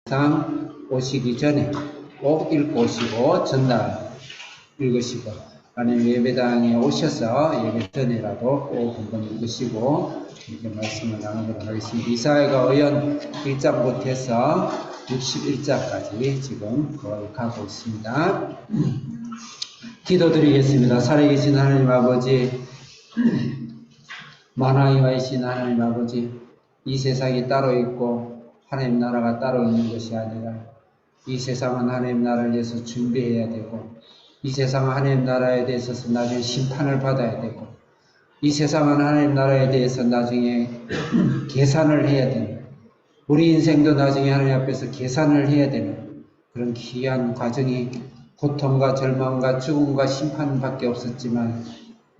항상 오시기 전에 꼭 읽고 오시고 전날 읽으시고 아니면 예배당에 오셔서 예배 전이라도 꼭 한번 읽으시고 이렇게 말씀을 나누도록 하겠습니다. 이사야가 의연 1장부터 해서 61장까지 지금 거의 가고 있습니다. 기도드리겠습니다. 살아계신 하나님 아버지, 만왕이와이신 하나님 아버지, 이 세상이 따로 있고 하나님 나라가 따로 있는 것이 아니라 이 세상은 하나님 나라를 위해서 준비해야 되고 이 세상은 하나님 나라에 대해서 나중에 심판을 받아야 되고 이 세상은 하나님 나라에 대해서 나중에 계산을 해야 되는, 우리 인생도 나중에 하나님 앞에서 계산을 해야 되는 그런 귀한 과정이 고통과 절망과 죽음과 심판밖에 없었지만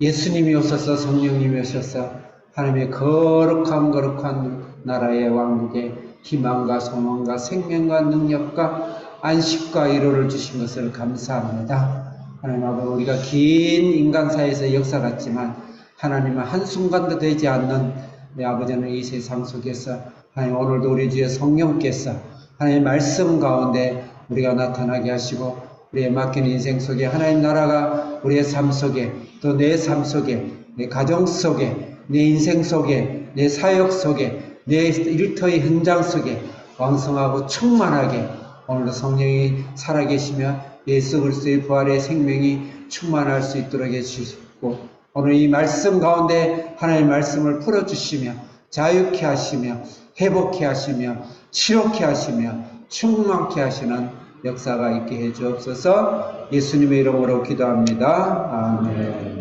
예수님이 오셔서 성령님이 오셔서 하나님의 거룩한 나라의 왕국에 희망과 소망과 생명과 능력과 안식과 위로를 주신 것을 감사합니다. 하나님 아버지, 우리가 긴 인간사에서 역사 같지만 하나님은 한순간도 되지 않는 내 아버지는 이 세상 속에서 하나님 오늘도 우리 주의 성령께서 하나님의 말씀 가운데 우리가 나타나게 하시고 우리의 맡긴 인생 속에 하나님 나라가 우리의 삶 속에 또 내 삶 속에 내 가정 속에 내 인생 속에 내 사역 속에 내 일터의 현장 속에 왕성하고 충만하게 오늘도 성령이 살아계시며 예수 그리스도의 부활의 생명이 충만할 수 있도록 해주시고 오늘 이 말씀 가운데 하나님의 말씀을 풀어주시며 자유케 하시며 회복케 하시며 치료케 하시며 충만케 하시는 역사가 있게 해 주옵소서. 예수님의 이름으로 기도합니다. 아멘.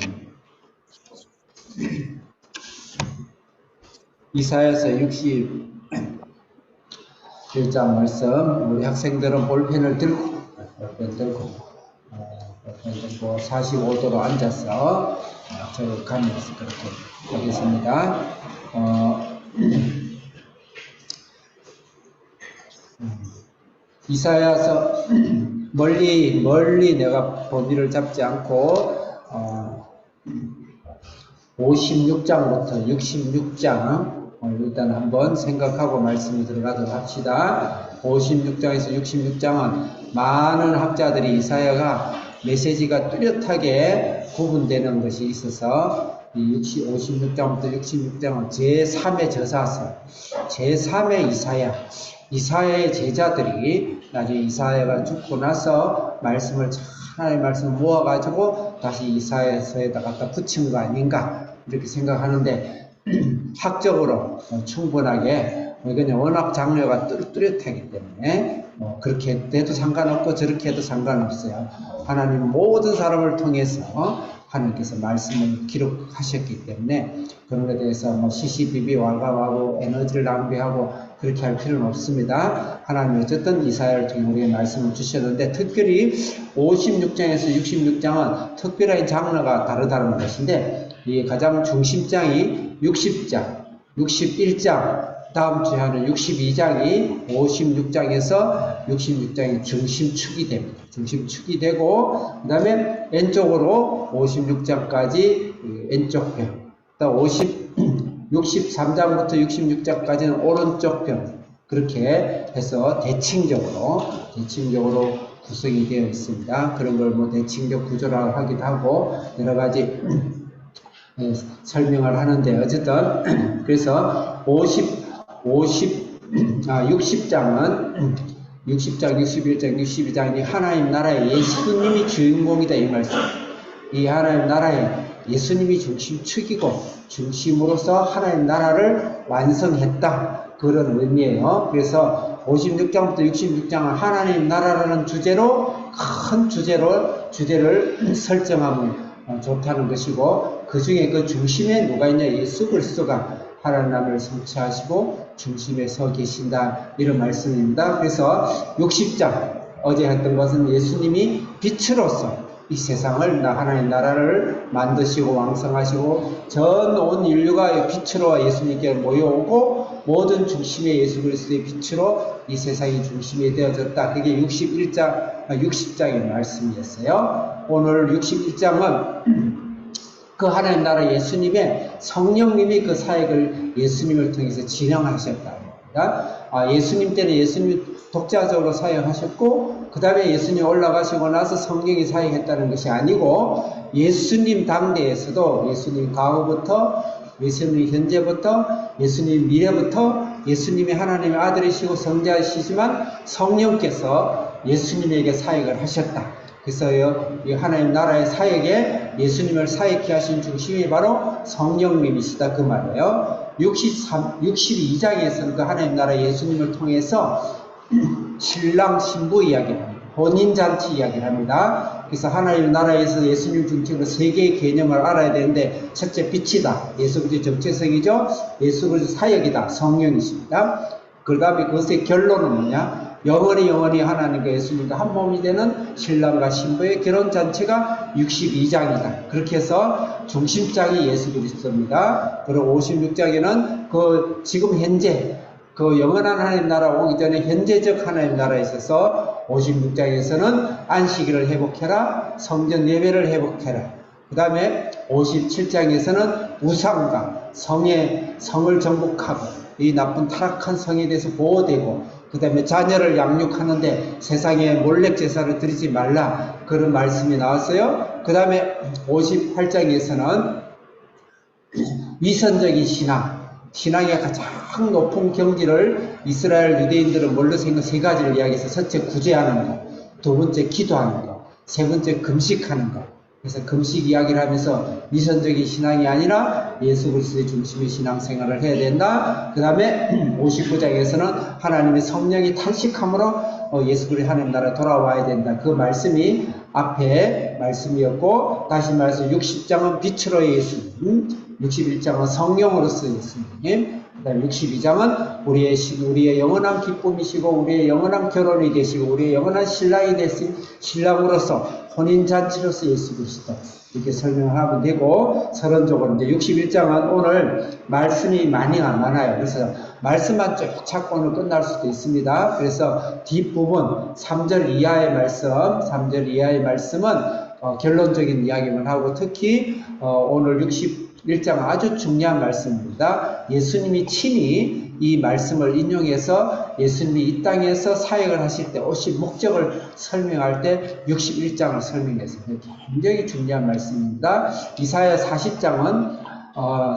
이사야서 61장 말씀, 우리 학생들은 볼펜을 들고 45도로 앉아서 저가면서 그렇게 하겠습니다. 이사야서 멀리 내가 범위를 잡지 않고 56장부터 66장 일단 한번 생각하고 말씀이 들어가도록 합시다. 56장에서 66장은 많은 학자들이 이사야가 메시지가 뚜렷하게 구분되는 것이 있어서 56장부터 66장은 제3의 저사서, 제3의 이사야의 제자들이 나중에 이사야가 죽고 나서 하나님의 말씀을 모아가지고 다시 이사야서에다 갖다 붙인 거 아닌가 이렇게 생각하는데 학적으로 충분하게 그냥 워낙 장르가 뚜렷하기 때문에 그렇게 해도 상관없고 저렇게 해도 상관없어요. 하나님 모든 사람을 통해서 하나님께서 말씀을 기록하셨기 때문에 그런 것에 대해서 시시비비 왈가왈부 에너지를 낭비하고 그렇게 할 필요는 없습니다. 하나님이 어쨌든 이사야를 통해 우리에게 말씀을 주셨는데 특별히 56장에서 66장은 특별한 장르가 다르다는 것인데 이 가장 중심장이 60장, 61장, 다음 주에 하는 62장이 56장에서 66장이 중심축이 됩니다. 중심축이 되고 그 다음에 왼쪽으로 56장까지 왼쪽 편, 또 63장부터 66장까지는 오른쪽 편, 그렇게 해서 대칭적으로 구성이 되어 있습니다. 그런 걸 대칭적 구조라고 하기도 하고 여러 가지 설명을 하는데 어쨌든 그래서 60장은 60장, 61장, 62장이 하나님 나라의 예수님이 주인공이다 이 말씀. 이 하나님 나라에 예수님이 중심축이고 중심으로서 하나님 나라를 완성했다 그런 의미예요. 그래서 56장부터 66장은 하나님 나라라는 주제로 큰 주제를 설정하면 좋다는 것이고 그 중에 그 중심에 누가 있냐? 예수 그리스도가 하나님 나라를 성취하시고 중심에 서 계신다 이런 말씀입니다. 그래서 60장 어제 했던 것은 예수님이 빛으로서 이 세상을 하나님 나라를 만드시고 왕성하시고 전 온 인류가 빛으로 예수님께 모여오고 모든 중심에 예수 그리스도의 빛으로 이 세상이 중심이 되어졌다. 그게 60장의 말씀이었어요. 오늘 61장은 그 하나님 나라 예수님의 성령님이 그 사역을 예수님을 통해서 진행하셨다. 예수님 때는 예수님 독자적으로 사역하셨고 그 다음에 예수님 올라가시고 나서 성령이 사역했다는 것이 아니고 예수님 당대에서도 예수님 과거부터 예수님 현재부터 예수님 미래부터 예수님이 하나님의 아들이시고 성자이시지만 성령께서 예수님에게 사역을 하셨다. 그래서 이 하나님 나라의 사역에 예수님을 사역케 하신 중심이 바로 성령님이시다 그 말이에요. 62장에서는 그 하나님 나라 예수님을 통해서 신랑 신부 이야기를 합니다. 혼인잔치 이야기를 합니다. 그래서 하나님 나라에서 예수님 중심으로 세 개의 개념을 알아야 되는데 첫째 빛이다. 예수 그리스도의 정체성이죠. 예수 그리스도 사역이다. 성령이십니다. 그 다음에 그것의 결론은 뭐냐? 영원히 하나님과 예수님과 한 몸이 되는 신랑과 신부의 결혼잔치가 62장이다. 그렇게 해서 중심장이 예수 그리스도입니다. 그리고 56장에는 그 지금 현재 그 영원한 하나님 나라 오기 전에 현재적 하나님 나라에 있어서 56장에서는 안식일을 회복해라, 성전 예배를 회복해라. 그 다음에 57장에서는 우상과 성을 정복하고 이 나쁜 타락한 성에 대해서 보호되고 그 다음에 자녀를 양육하는데 세상에 몰래 제사를 드리지 말라 그런 말씀이 나왔어요. 그 다음에 58장에서는 위선적인 신앙의 가장 높은 경지를 이스라엘 유대인들은 뭘로 생각 세 가지를 이야기해서 첫째 구제하는 것, 두 번째 기도하는 것, 세 번째 금식하는 것. 그래서 금식 이야기를 하면서 미선적인 신앙이 아니라 예수 그리스도의 중심의 신앙생활을 해야 된다. 그 다음에 59장에서는 하나님의 성령이 탄식함으로 예수 그리스도 하나님 나라에 돌아와야 된다. 그 말씀이 앞에 말씀이었고 다시 말해서 60장은 빛으로의 예수님, 61장은 성령으로서 예수님, 그 다음에 62장은 우리의 영원한 기쁨이시고 우리의 영원한 결혼이 되시고 우리의 영원한 신랑이 되신 신랑으로서 혼인잔치로서 예수 그리스도 이렇게 설명을 하면 되고 서론적으로 이제 61장은 오늘 말씀이 많아요. 그래서 말씀만 쭉 찾고는 끝날 수도 있습니다. 그래서 뒷부분 3절 이하의 말씀은 결론적인 이야기만 하고 특히 오늘 61장 아주 중요한 말씀입니다. 예수님이 친히 이 말씀을 인용해서 예수님이 이 땅에서 사역을 하실 때 오신 목적을 설명할 때 61장을 설명했어요. 굉장히 중요한 말씀입니다. 이사야 40장은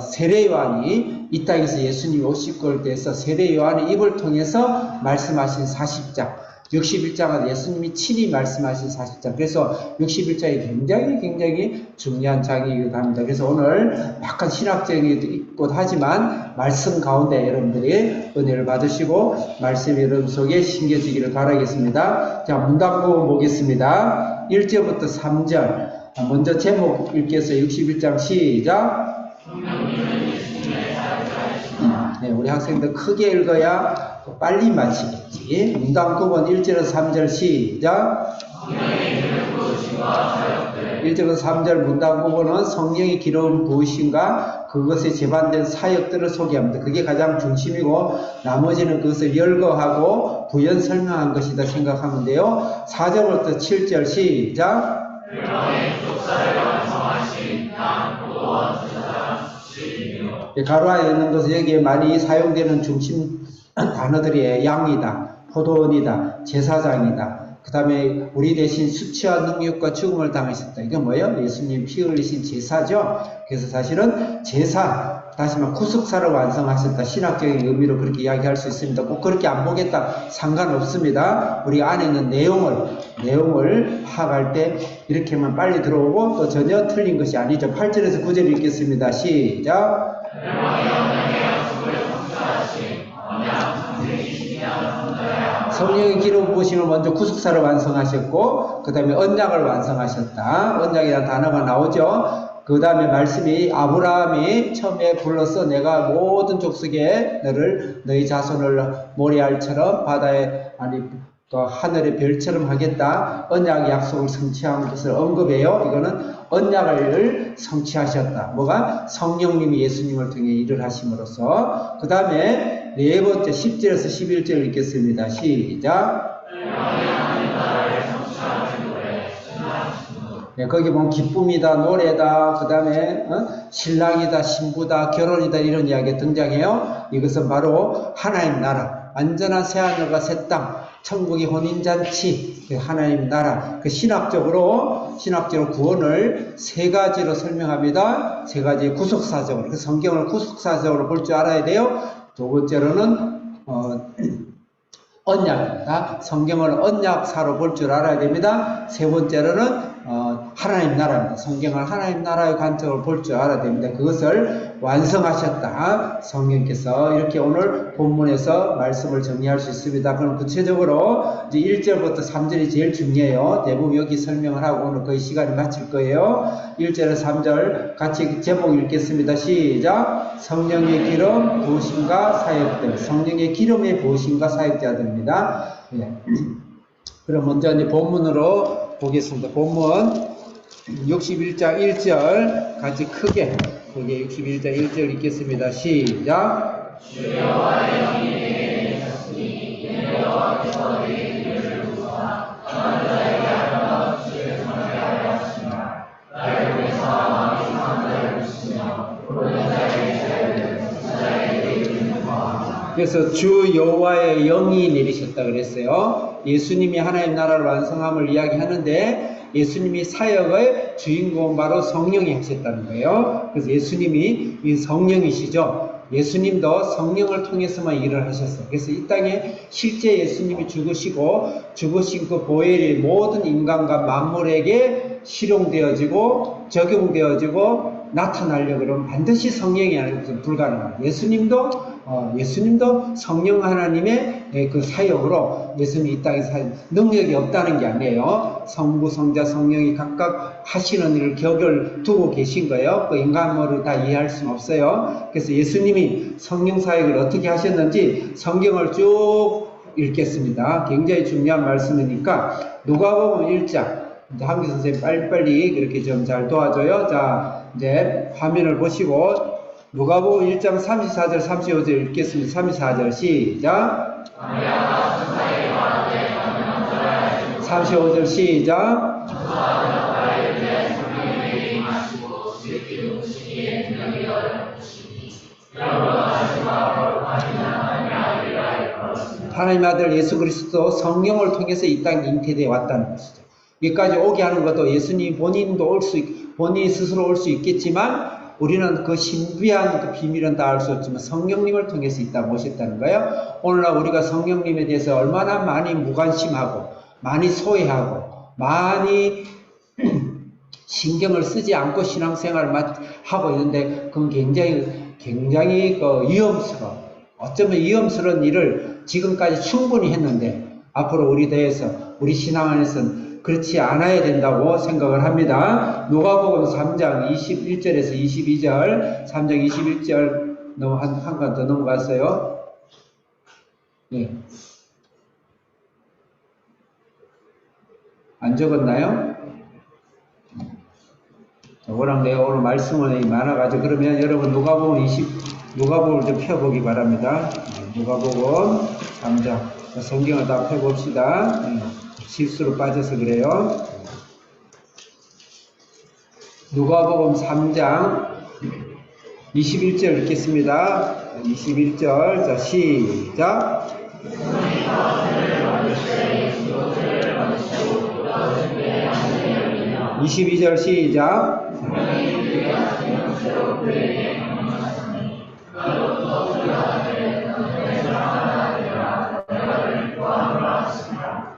세례 요한이 이 땅에서 예수님이 오실 걸 대해서 세례 요한의 입을 통해서 말씀하신 40장, 61장은 예수님이 친히 말씀하신 40장. 그래서 61장이 굉장히 중요한 장이기도 합니다. 그래서 오늘 약간 신학적이기도 있고 하지만 말씀 가운데 여러분들이 은혜를 받으시고 말씀이 여러분 속에 심겨지기를 바라겠습니다. 자, 문답부 보겠습니다. 1절부터 3절. 먼저 제목 읽겠어요. 61장 시작. 네, 우리 학생들 크게 읽어야 빨리 마치겠지. 문답 9번 1절에서 3절 시작. 1절에서 3절 문답 9번은 성령의 기름 부으심과 그것에 제반된 사역들을 소개합니다. 그게 가장 중심이고 나머지는 그것을 열거하고 부연 설명한 것이다 생각하면 돼요. 4절부터 7절 시작. 가로 안에 있는 것은 여기에 많이 사용되는 중심 단어들이 양이다, 포도원이다, 제사장이다. 그 다음에 우리 대신 수치와 능력과 죽음을 당하셨다. 이게 뭐예요? 예수님 피 흘리신 제사죠. 그래서 사실은 제사, 다시 말해 구속사를 완성하셨다. 신학적인 의미로 그렇게 이야기할 수 있습니다. 꼭 그렇게 안 보겠다. 상관없습니다. 우리 안에 있는 내용을 파악할 때 이렇게만 빨리 들어오고 또 전혀 틀린 것이 아니죠. 8절에서 9절 읽겠습니다. 시작. 성령의 기름 부으심을 먼저 구속사를 완성하셨고 그 다음에 언약을 완성하셨다. 언약이라는 단어가 나오죠. 그 다음에 말씀이 아브라함이 처음에 불러서 내가 모든 족속에 너희 자손을 모래알처럼 바다에 또 하늘의 별처럼 하겠다. 언약의 약속을 성취한 것을 언급해요. 이거는 언약을 성취하셨다. 뭐가? 성령님이 예수님을 통해 일을 하심으로써. 그 다음에 네 번째 10절에서 11절 읽겠습니다. 시작. 네, 거기 보면 기쁨이다, 노래다, 그 다음에 신랑이다, 신부다, 결혼이다 이런 이야기가 등장해요. 이것은 바로 하나님 나라. 안전한 새하늘과 새 땅, 천국의 혼인잔치, 그 하나님 나라, 그 신학적으로 구원을 세 가지로 설명합니다. 세 가지 구속사적으로, 그 성경을 구속사적으로 볼 줄 알아야 돼요. 두 번째로는 언약입니다. 성경을 언약사로 볼 줄 알아야 됩니다. 세 번째로는 하나님 나라입니다. 성경을 하나님 나라의 관점으로 볼 줄 알아야 됩니다. 그것을 완성하셨다. 성령께서 이렇게 오늘 본문에서 말씀을 정리할 수 있습니다. 그럼 구체적으로 이제 1절부터 3절이 제일 중요해요. 대부분 여기 설명을 하고 오늘 거의 시간이 마칠 거예요. 1절에서 3절 같이 제목 읽겠습니다. 시작. 성령의 기름 부으심과 사역들. 성령의 기름의 부으심과 사역자들입니다. 네. 그럼 먼저 이제 본문으로 보겠습니다. 본문 61장 1절 같이 크게 61장 1절 읽겠습니다. 시작. 여호와의 영이 내게 내셨으니 여호와께서 내 길을 부으사 선자에게 하여 주의 선하게 하였으나 나를 위해서 왕의 선자를 부으시며 모든 자에게 자에게 이르는 바. 그래서 주 여호와의 영이 내리셨다 그랬어요. 예수님이 하나님 나라를 완성함을 이야기하는데 예수님이 사역의 주인공은 바로 성령이 하셨다는 거예요. 그래서 예수님이 이 성령이시죠. 예수님도 성령을 통해서만 일을 하셨어요. 그래서 이 땅에 실제 예수님이 죽으신 그 보혈이 모든 인간과 만물에게 실용되어지고 적용되어지고 나타나려고 그러면 반드시 성령이 아니고서 불가능합니다. 예수님도 성령 하나님의 그 사역으로 예수님이 이 땅에 능력이 없다는 게 아니에요. 성부, 성자, 성령이 각각 하시는 일을 격을 두고 계신 거예요. 그 인간으로 다 이해할 수는 없어요. 그래서 예수님이 성령 사역을 어떻게 하셨는지 성경을 쭉 읽겠습니다. 굉장히 중요한 말씀이니까 누가복음 1장. 이제 한기 선생님 빨리빨리 그렇게 좀 잘 도와줘요. 자, 이제 화면을 보시고 누가복음 1장 34절 35절 읽겠습니다. 34절 시작. 35절 시작. 하나님의 아들 예수 그리스도 성령을 통해서 이 땅에 잉태되어 왔다는 것이죠. 여기까지 오게 하는 것도 예수님 본인이 스스로 올 수 있겠지만 우리는 그 신비한 그 비밀은 다 알 수 없지만 성령님을 통해서 이 땅에 오셨다는 거예요. 오늘날 우리가 성령님에 대해서 얼마나 많이 무관심하고 많이 소외하고 많이 신경을 쓰지 않고 신앙생활을 하고 있는데 그건 굉장히 위험스러워. 어쩌면 위험스러운 일을 지금까지 충분히 했는데 앞으로 우리 신앙 안에서는 그렇지 않아야 된다고 생각을 합니다. 누가복음 3장 21절에서 22절, 3장 21절 한 칸 더 넘어갔어요. 네. 안 적었나요? 저거랑 내가 오늘 말씀이 많아가지고 그러면 여러분 누가복음을 좀 펴보기 바랍니다. 누가복음 3장 성경을 다 펴봅시다. 실수로 빠져서 그래요. 누가복음 3장 21절 읽겠습니다. 21절 자 시작. 22절 시작.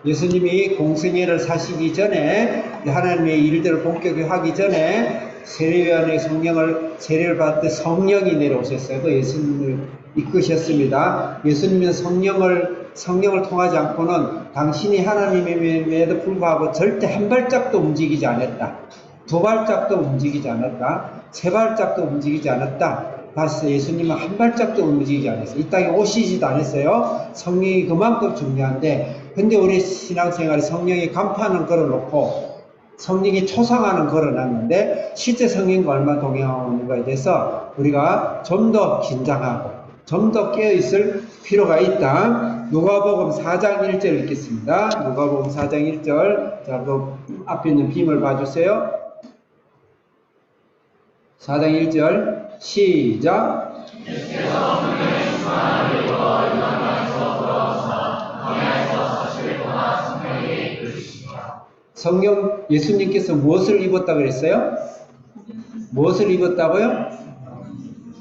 예수님이 공생애를 사시기 전에 하나님의 일들을 본격적으로 하기 전에 세례요한의 세례를 받을 때 성령이 내려오셨어요. 그 예수님을 이끄셨습니다. 예수님은 성령을 통하지 않고는 당신이 하나님임에도 불구하고 절대 한 발짝도 움직이지 않았다. 두 발짝도 움직이지 않았다. 세 발짝도 움직이지 않았다. 다시 예수님은 한 발짝도 움직이지 않았어요. 이 땅에 오시지도 않았어요. 성령이 그만큼 중요한데 근데 우리 신앙생활에 성령이 간판은 걸어놓고 성령이 초상화는 걸어놨는데 실제 성령과 얼마나 동행하는가에 대해서 우리가 좀 더 긴장하고 좀 더 깨어있을 필요가 있다. 누가복음 4장 1절 읽겠습니다. 누가복음 4장 1절 자, 그 앞에 있는 빔을 봐주세요. 4장 1절 시작. 성령, 예수님께서 무엇을 입었다고 그랬어요? 무엇을 입었다고요?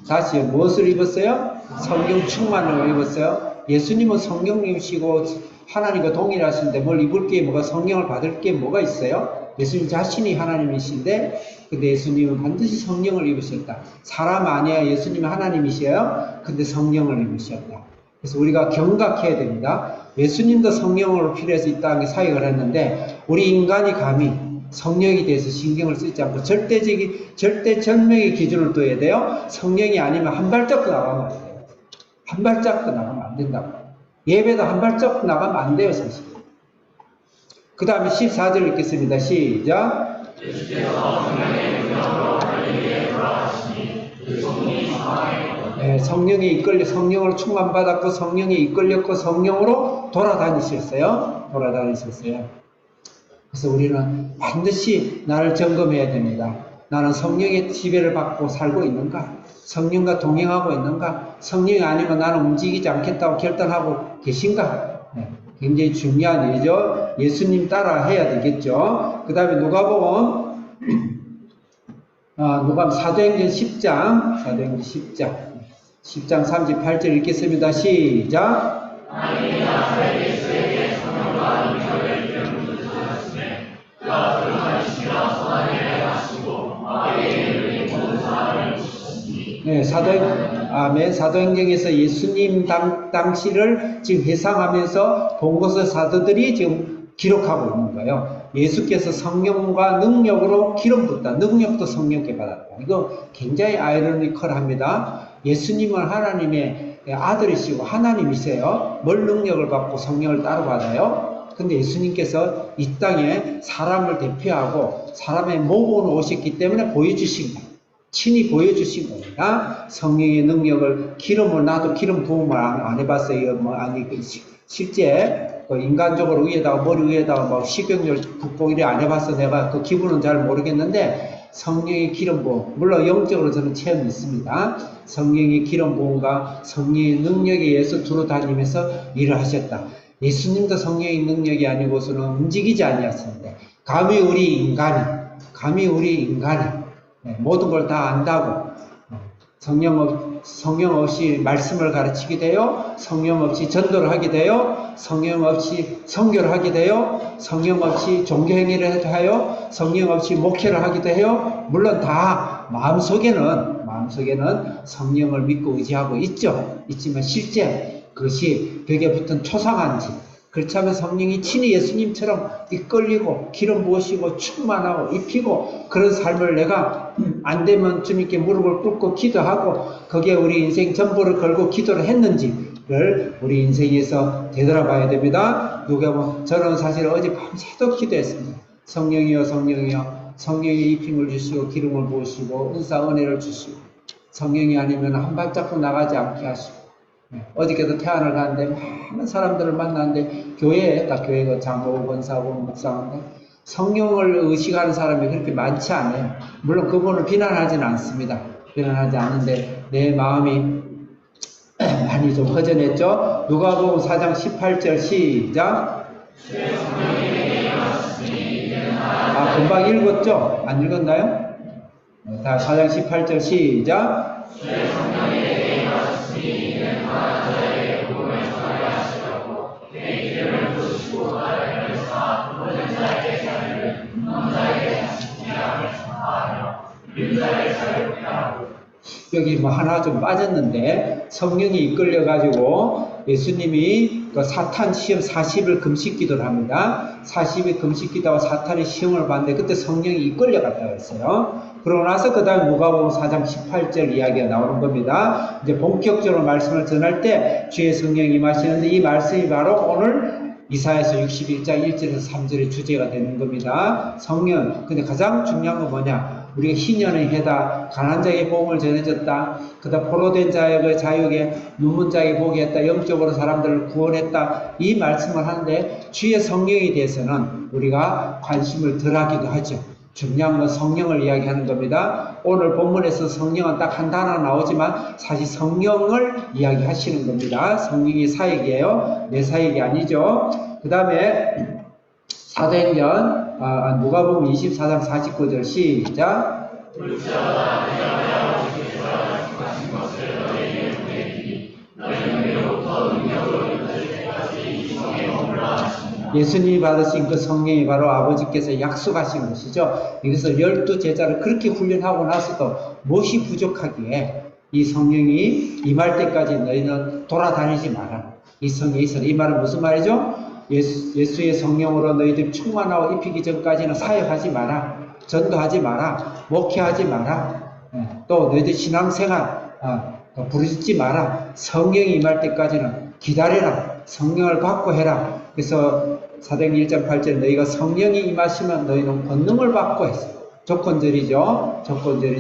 다시요. 무엇을 입었어요? 성령 충만을 입었어요. 예수님은 성령님이시고 하나님과 동일하신데 뭘 입을 게 뭐가, 성령을 받을 게 뭐가 있어요? 예수님 자신이 하나님이신데, 근데 예수님은 반드시 성령을 입으셨다. 사람 아니야. 예수님은 하나님이시에요. 근데 성령을 입으셨다. 그래서 우리가 경각해야 됩니다. 예수님도 성령으로 필요해서 이 땅에 사역을 했는데, 우리 인간이 감히 성령에 대해서 신경을 쓰지 않고 절대절명의 기준을 둬야 돼요. 성령이 아니면 한 발짝도 나가면 안 돼요. 한 발짝도 나가면 안 된다고. 예배도 한 발짝도 나가면 안 돼요, 사실. 그 다음에 14절 읽겠습니다. 시작. 네, 성령에 이끌려, 성령으로 충만받았고 성령에 이끌렸고 성령으로 돌아다니셨어요. 그래서 우리는 반드시 나를 점검해야 됩니다. 나는 성령의 지배를 받고 살고 있는가? 성령과 동행하고 있는가? 성령이 아니면 나는 움직이지 않겠다고 결단하고 계신가? 네, 굉장히 중요한 일이죠. 예수님 따라 해야 되겠죠. 그 다음에 누가복음 사도행전 10장 38절 읽겠습니다. 시작. 네, 사도행전에서 예수님 당시를 지금 회상하면서 본 것을 사도들이 지금 기록하고 있는 거예요. 예수께서 성령과 능력으로 기름 붓다. 능력도 성령께 받았다. 이거 굉장히 아이러니컬합니다. 예수님은 하나님의 아들이시고 하나님이세요. 뭘 능력을 받고 성령을 따로 받아요? 근데 예수님께서 이 땅에 사람을 대표하고 사람의 몸으로 오셨기 때문에 보여주신 거예요. 친히 보여주신 겁니다. 성령의 능력을, 기름을, 나도 기름 부음을 안 해봤어요. 실제 인간적으로 위에다가, 머리 위에다가 식용유 붓고 이래 안 해봐서 내가 그 기분은 잘 모르겠는데, 성령의 기름 부음, 물론 영적으로 저는 체험이 있습니다. 성령의 기름 부음과 성령의 능력에 의해서 두루 다니면서 일을 하셨다. 예수님도 성령의 능력이 아니고서는 움직이지 아니었습니다. 감히 우리 인간이 모든 걸 다 안다고 성령 없이 말씀을 가르치게 돼요. 성령 없이 전도를 하게 돼요. 성령 없이 선교를 하게 돼요. 성령 없이 종교행위를 하여 성령 없이 목회를 하기도 해요. 물론 다 마음속에는 성령을 믿고 의지하고 있지만 실제 그것이 벽에 붙은 초상한지, 그렇지 않으면 성령이 친히 예수님처럼 이끌리고 기름 부으시고 충만하고 입히고 그런 삶을 내가 안 되면 주님께 무릎을 꿇고 기도하고 거기에 우리 인생 전부를 걸고 기도를 했는지를 우리 인생에서 되돌아봐야 됩니다. 저는 사실 어제 밤새도 기도했습니다. 성령이여 성령의 입힘을 주시고 기름을 부으시고 은사 은혜를 주시고 성령이 아니면 한 발짝도 나가지 않게 하시고, 어저께도 태안을 가는데 많은 사람들을 만났는데 교회가 장로고 권사고 목사인데 성령을 의식하는 사람이 그렇게 많지 않아요. 물론 그분을 비난하지는 않습니다. 비난하지 않는데 내 마음이 많이 좀 허전했죠. 누가복음 4장 18절 시작. 금방 읽었죠? 안 읽었나요? 다 4장 18절 시작. 여기 하나 좀 빠졌는데, 성령이 이끌려가지고 예수님이 그 사탄 시험 40일 금식 기도를 합니다. 40일 금식 기도하고 사탄의 시험을 받는데 그때 성령이 이끌려갔다고 했어요. 그러고 나서 그 다음 누가복음 4장 18절 이야기가 나오는 겁니다. 이제 본격적으로 말씀을 전할 때 주의 성령이 임하시는데 이 말씀이 바로 오늘 이사야서 61장 1절에서 3절의 주제가 되는 겁니다. 성령. 근데 가장 중요한 건 뭐냐? 우리가 희년의 해다, 가난한 자에게 복음을 전해줬다, 그다음 포로된 자에게 자유게, 눈먼 자에게 보게 했다, 영적으로 사람들을 구원했다, 이 말씀을 하는데 주의 성령에 대해서는 우리가 관심을 덜 하기도 하죠. 중요한 건 성령을 이야기하는 겁니다. 오늘 본문에서 성령은 딱 한 단어 나오지만 사실 성령을 이야기하시는 겁니다. 성령이 사역이에요. 내 사역이 아니죠. 그 다음에 사도행전 누가복음 24장 49절 시작. 예수님이 받으신 그 성령이 바로 아버지께서 약속하신 것이죠. 이것을 12제자를 그렇게 훈련하고 나서도 무엇이 부족하기에 이 성령이 임할 때까지 너희는 돌아다니지 마라. 이 성령이 있어라. 이 말은 무슨 말이죠? 예수의 성령으로 너희들이 충만하고 입히기 전까지는 사역하지 마라. 전도하지 마라. 목회하지 마라. 또 너희들 신앙생활 부르짖지 마라. 성령이 임할 때까지는 기다려라. 성령을 받고 해라. 그래서 사도행전 1장 8절 너희가 성령이 임하시면 너희는 권능을 받고 했어요. 조건절이죠.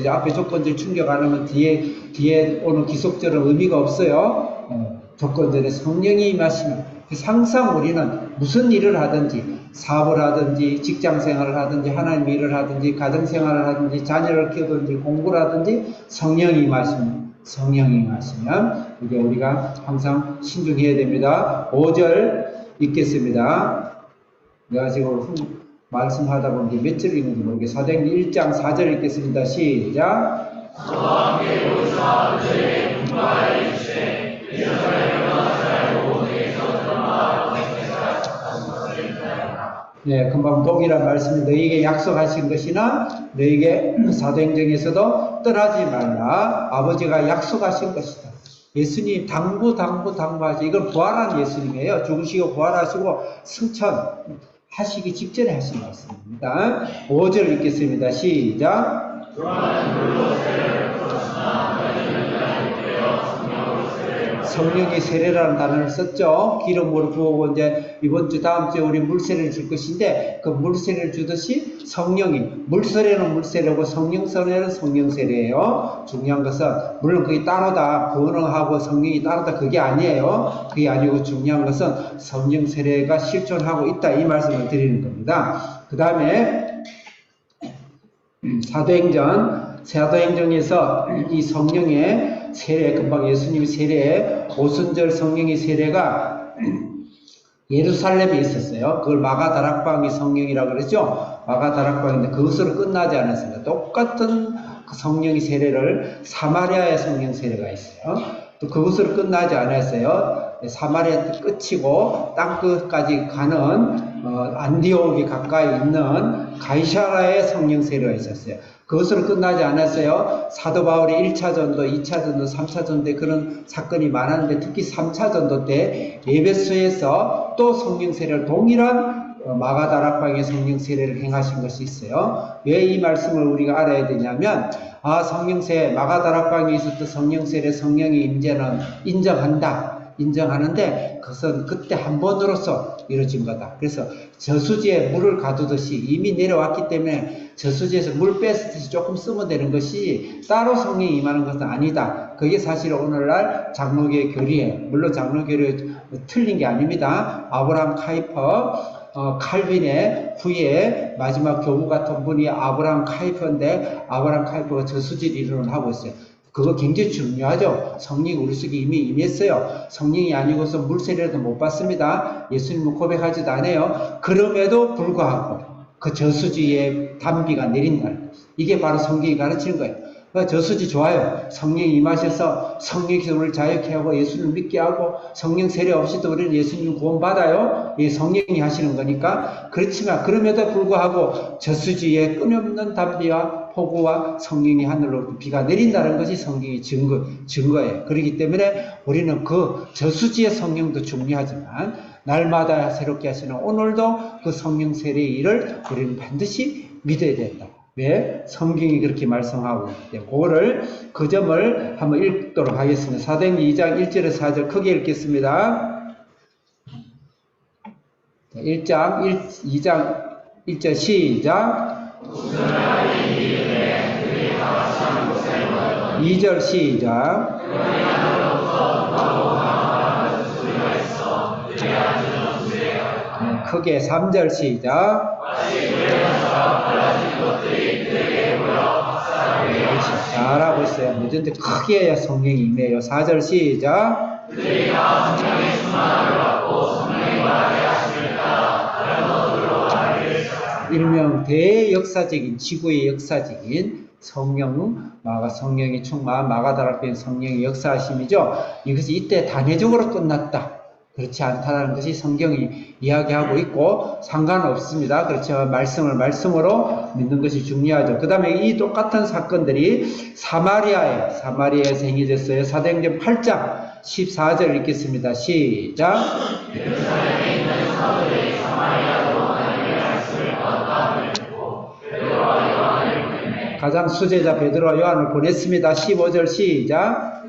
앞에 조건절 충족 안 하면 뒤에 오는 기속절은 의미가 없어요. 조건절에 성령이 임하시면 항상 우리는 무슨 일을 하든지 사업을 하든지 직장생활을 하든지 하나님 일을 하든지 가정생활을 하든지 자녀를 키우든지 공부를 하든지 성령이 임하시면 이게 우리가 항상 신중해야 됩니다. 5절 읽겠습니다. 내가 지금 말씀하다 보니 몇 절 읽는지 모르겠어요. 사도행전 1장 4절 읽겠습니다. 시작. 네, 금방 동일한 말씀이 너희에게 약속하신 것이나 너희에게 사도행전에서도 떠나지 말라. 아버지가 약속하신 것이다. 예수님 당부하지. 이건 부활한 예수님이에요. 죽으시고 부활하시고 승천하시기 직전에 하신 말씀입니다. 5절 읽겠습니다. 시작. 성령이 세례라는 단어를 썼죠. 기름으로 부어고 이제 이번 주 다음 주에 우리 물세례를 줄 것인데 그 물세례를 주듯이 성령이 물세례는 물세례고 성령세례는 성령세례예요. 중요한 것은 물론 그게 따로다 번호하고 성령이 따로다 그게 아니에요. 그게 아니고 중요한 것은 성령세례가 실존하고 있다 이 말씀을 드리는 겁니다. 그 다음에 사도행전에서 이 성령의 세례, 금방 예수님의 세례, 오순절 성령의 세례가 예루살렘에 있었어요. 그걸 마가다락방의 성령이라고 그랬죠. 마가다락방인데 그것으로 끝나지 않았습니다. 똑같은 그 성령의 세례를 사마리아의 성령 세례가 있어요. 또 그것으로 끝나지 않았어요. 사마리아 끝이고 땅끝까지 가는 안디옥이 가까이 있는 가이사라의 성령 세례가 있었어요. 그것으로 끝나지 않았어요. 사도 바울이 1차 전도, 2차 전도, 3차 전도 때 그런 사건이 많았는데 특히 3차 전도 때 에베소에서 또 성령 세례를 동일한 마가다락방의 성령 세례를 행하신 것이 있어요. 왜 이 말씀을 우리가 알아야 되냐면 성령세례, 마가다락방에 있었던 성령세례 성령의 임재는 인정하는데 그것은 그때 한 번으로서 이루어진 거다. 그래서 저수지에 물을 가두듯이 이미 내려왔기 때문에 저수지에서 물 뺐듯이 조금 쓰면 되는 것이 따로 성령이 임하는 것은 아니다. 그게 사실 오늘날 장로교의 교리예요. 물론 장로교리 틀린 게 아닙니다. 아브라함 카이퍼 칼빈의 후에 마지막 교부 같은 분이 아브라함 카이퍼인데 아브라함 카이퍼가 저수지를 이론을 하고 있어요. 그거 굉장히 중요하죠. 성령이 우리 속에 이미 임했어요. 성령이 아니고서 물세례도 못 받습니다. 예수님은 고백하지도 않아요. 그럼에도 불구하고 그 저수지에 단비가 내린다는 거죠. 이게 바로 성경이 가르치는 거예요. 저수지 좋아요. 성령이 임하셔서 성령께서 우리를 자유케 하고 예수님을 믿게 하고 성령 세례 없이도 우리는 예수님 구원받아요. 이게 성령이 하시는 거니까. 그렇지만 그럼에도 불구하고 저수지에 끊임없는 단비와 폭우와 성령이 하늘로 비가 내린다는 것이 성경의 증거예요. 그렇기 때문에 우리는 그 저수지의 성령도 중요하지만 날마다 새롭게 하시는 오늘도 그 성령 세례의 일을 우리는 반드시 믿어야 된다. 왜? 성경이 그렇게 말씀하고 있기 때문에 그 점을 한번 읽도록 하겠습니다. 사도행전 2장 1절에서 4절 크게 읽겠습니다. 2장 1절 시작. 2절 시작. 크게 3절 시작. 잘하고 있어요. 뭐든지 크게 해야 성령이 임해요. 4절 시작. 일명 대역사적인 지구의 역사적인 성령이 충만한 마가다락방의 성령의 역사하심이죠. 이것이 이때 단회적으로 끝났다. 그렇지 않다는 것이 성경이 이야기하고 있고 상관없습니다. 그렇죠. 말씀을 말씀으로 믿는 것이 중요하죠. 그 다음에 이 똑같은 사건들이 사마리아에서 행해졌어요. 사도행전 8장 14절 읽겠습니다. 시작. 예루살렘에 있는 사도들이 사마리아로 하나님의 말씀을 받았다함을 듣고 베드로와 요한을 보냈네. 가장 수제자 베드로와 요한을 보냈습니다. 15절 시작.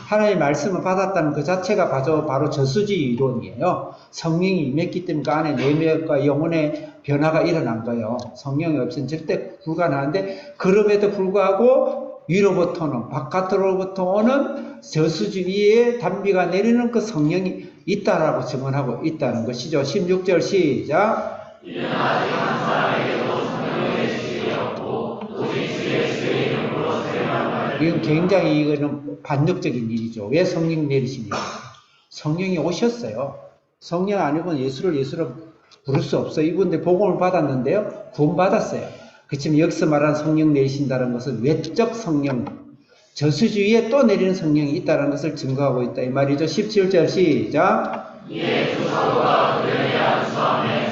하나님의 말씀을 받았다는 그 자체가 바로 저수지 이론이에요. 성령이 임했기 때문에 그 안에 내면과 영혼의 변화가 일어난 거예요. 성령이 없이는 절대 불가능한데 그럼에도 불구하고 위로부터는 바깥으로부터 오는 저수지 위에 단비가 내리는 그 성령이 있다라고 증언하고 있다는 것이죠. 16절 시작. 이는 아직 한 사람에게도 성령의 내리심이 없고 오직 주 예수의 이름으로 세례만 받을 이건 굉장히 이거는 반역적인 일이죠. 왜 성령 내리십니까? 성령이 오셨어요. 성령 아니고는 예수를 부를 수 없어요. 이분들 복음을 받았는데요. 구원받았어요. 그렇지만 여기서 말하는 성령 내리신다는 것은 외적 성령, 저수지 위에 또 내리는 성령이 있다는 것을 증거하고 있다. 이 말이죠. 17절 시작. 이에 두 사도가 그들의 안수 안에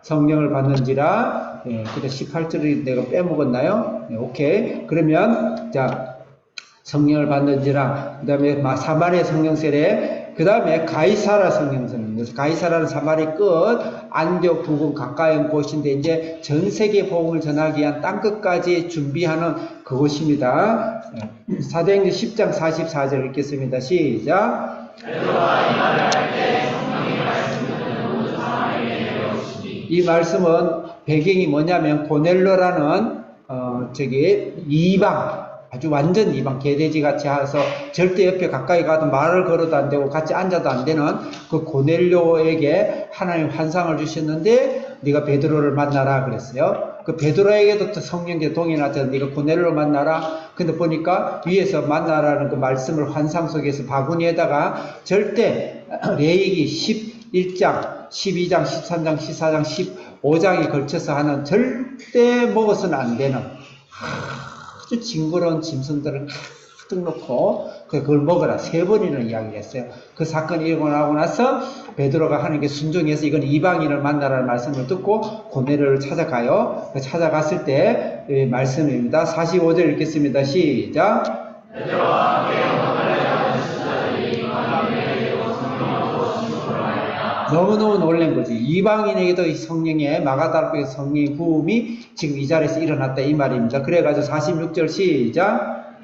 성령을 받는지라. 예, 근데 18절이 내가 빼먹었나요? 네, 오케이. 그러면, 자, 성령을 받는지라. 그 다음에 사마리아 성령 세례. 그 다음에 가이사라 성령 세례. 그래서 가이사라는 사마리 끝, 안디옥 부근 가까이 온 곳인데, 이제 전 세계 복음을 전하기 위한 땅끝까지 준비하는 그곳입니다. 예, 사도행전 10장 44절 읽겠습니다. 시작. 이 말씀은 배경이 뭐냐면 고넬로라는 이방, 아주 완전 이방, 개돼지 같이 해서 절대 옆에 가까이 가도 말을 걸어도 안 되고 같이 앉아도 안 되는 그 고넬로에게 하나님 환상을 주셨는데 네가 베드로를 만나라 그랬어요. 그 베드로에게도 또 성령의 동이 나타서 네가 고넬로를 만나라. 근데 보니까 위에서 만나라는 그 말씀을 환상 속에서 바구니에다가 절대 레위기 11장 12장, 13장, 14장, 15장에 걸쳐서 하는 절대 먹어서는 안 되는 아주 징그러운 짐승들을 가득 놓고 그걸 먹어라. 3번이나 이야기를 했어요. 그 사건이 일어나고 나서 베드로가 하나님께 순종해서 이건 이방인을 만나라는 말씀을 듣고 고넬로를 찾아가요. 찾아갔을 때 말씀입니다. 45절 읽겠습니다. 시작. 베드로와 함께 너무너무 놀란 거지. 이방인에게도 이 성령의 마가다락방의 성령의 부음이 지금 이 자리에서 일어났다 이 말입니다. 그래가지고 46절 시작.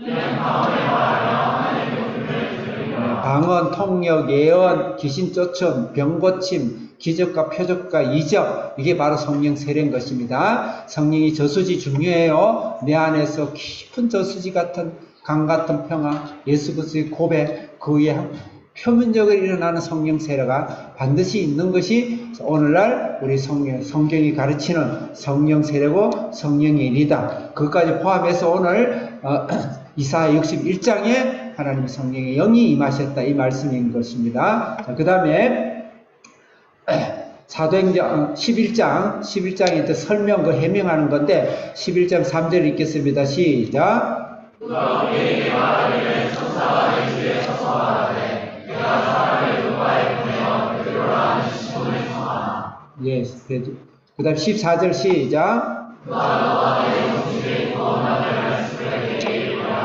방언, 통역, 예언, 귀신 쫓음, 병 고침, 기적과 표적과 이적, 이게 바로 성령 세례인 것입니다. 성령이 저수지 중요해요. 내 안에서 깊은 저수지 같은 강 같은 평화, 예수 그리스도의 고백, 그 위에 표면적으로 일어나는 성령 세례가 반드시 있는 것이 오늘날 우리 성경이 가르치는 성령 세례고 성령의 일이다. 그것까지 포함해서 오늘 이사야 61장에 하나님의 성령의 영이 임하셨다 이 말씀인 것입니다. 그 다음에 사도행전 11장에 설명, 그 해명하는 건데 11장 3절 읽겠습니다. 시작. 누가 우리에게 말하기를 천사가 내 주에 서서하되 내가 사람을 누가에 보내어 베드로라 하는 시몬을 청하나. 예, 그 다음 14절 시작.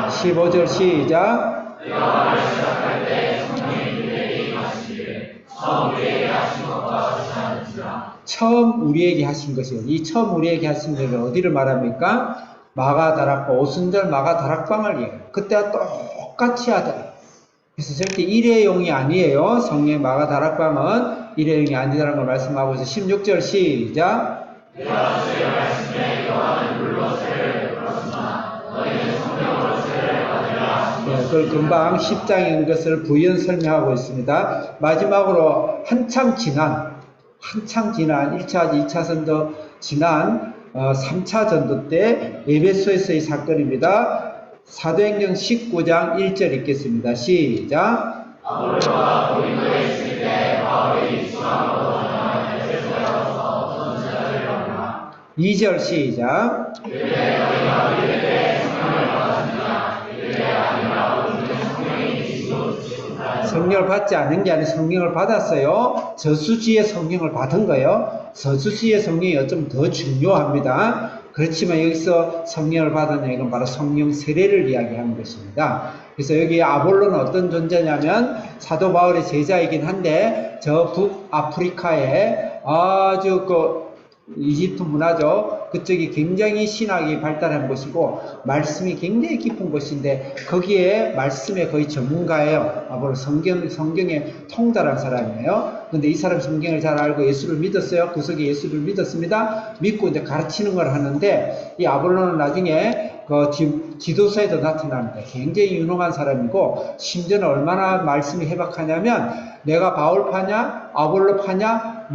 15절 시작. 내가 말을 시작할 때 성령이 우리에게 임하시기를 처음 우리에게 하신 것과 같이 하는지라. 처음 우리에게 하신 것이요. 이 처음 우리에게 하신 것을 어디를 말합니까? 마가다락방, 오순절 마가다락방을 얘기해요. 그때와 똑같이 하더라. 그래서 절대 일회용이 아니에요. 성령의 마가다락방은 일회용이 아니라는 걸 말씀하고 있어요. 16절 시작. 내가 주의 말씀에 요한은 물로 세례를 베풀었으나 너희는 성령으로 세례를 받으라. 네, 그걸 금방 10장인 것을 부연 설명하고 있습니다. 마지막으로 한참 지난 1차, 2차 전도 지난 3차 전도 때 에베소에서의 사건입니다. 사도행전 19장 1절 읽겠습니다. 시작. 바울과 고린도에 있을 때 바울이 2절 시작. 성령을 받지 않은 게 아니라 성령을 받았어요. 저수지의 성령을 받은 거예요. 저수지의 성령이 어쩌면 더 중요합니다. 그렇지만 여기서 성령을 받았냐, 이건 바로 성령 세례를 이야기하는 것입니다. 그래서 여기 아볼로는 어떤 존재냐면 사도 바울의 제자이긴 한데 저 북아프리카에 아주 이집트 문화죠. 그쪽이 굉장히 신학이 발달한 곳이고 말씀이 굉장히 깊은 곳인데 거기에 말씀에 거의 전문가예요. 아볼로 성경에 통달한 사람이에요. 근데 이 사람 성경을 잘 알고 예수를 믿었어요. 구석에 예수를 믿었습니다. 믿고 이제 가르치는 걸 하는데 이 아볼로는 나중에 지도서에도 나타나는데 굉장히 유능한 사람이고 심지어는 얼마나 말씀이 해박하냐면 내가 바울 파냐 아볼로 파냐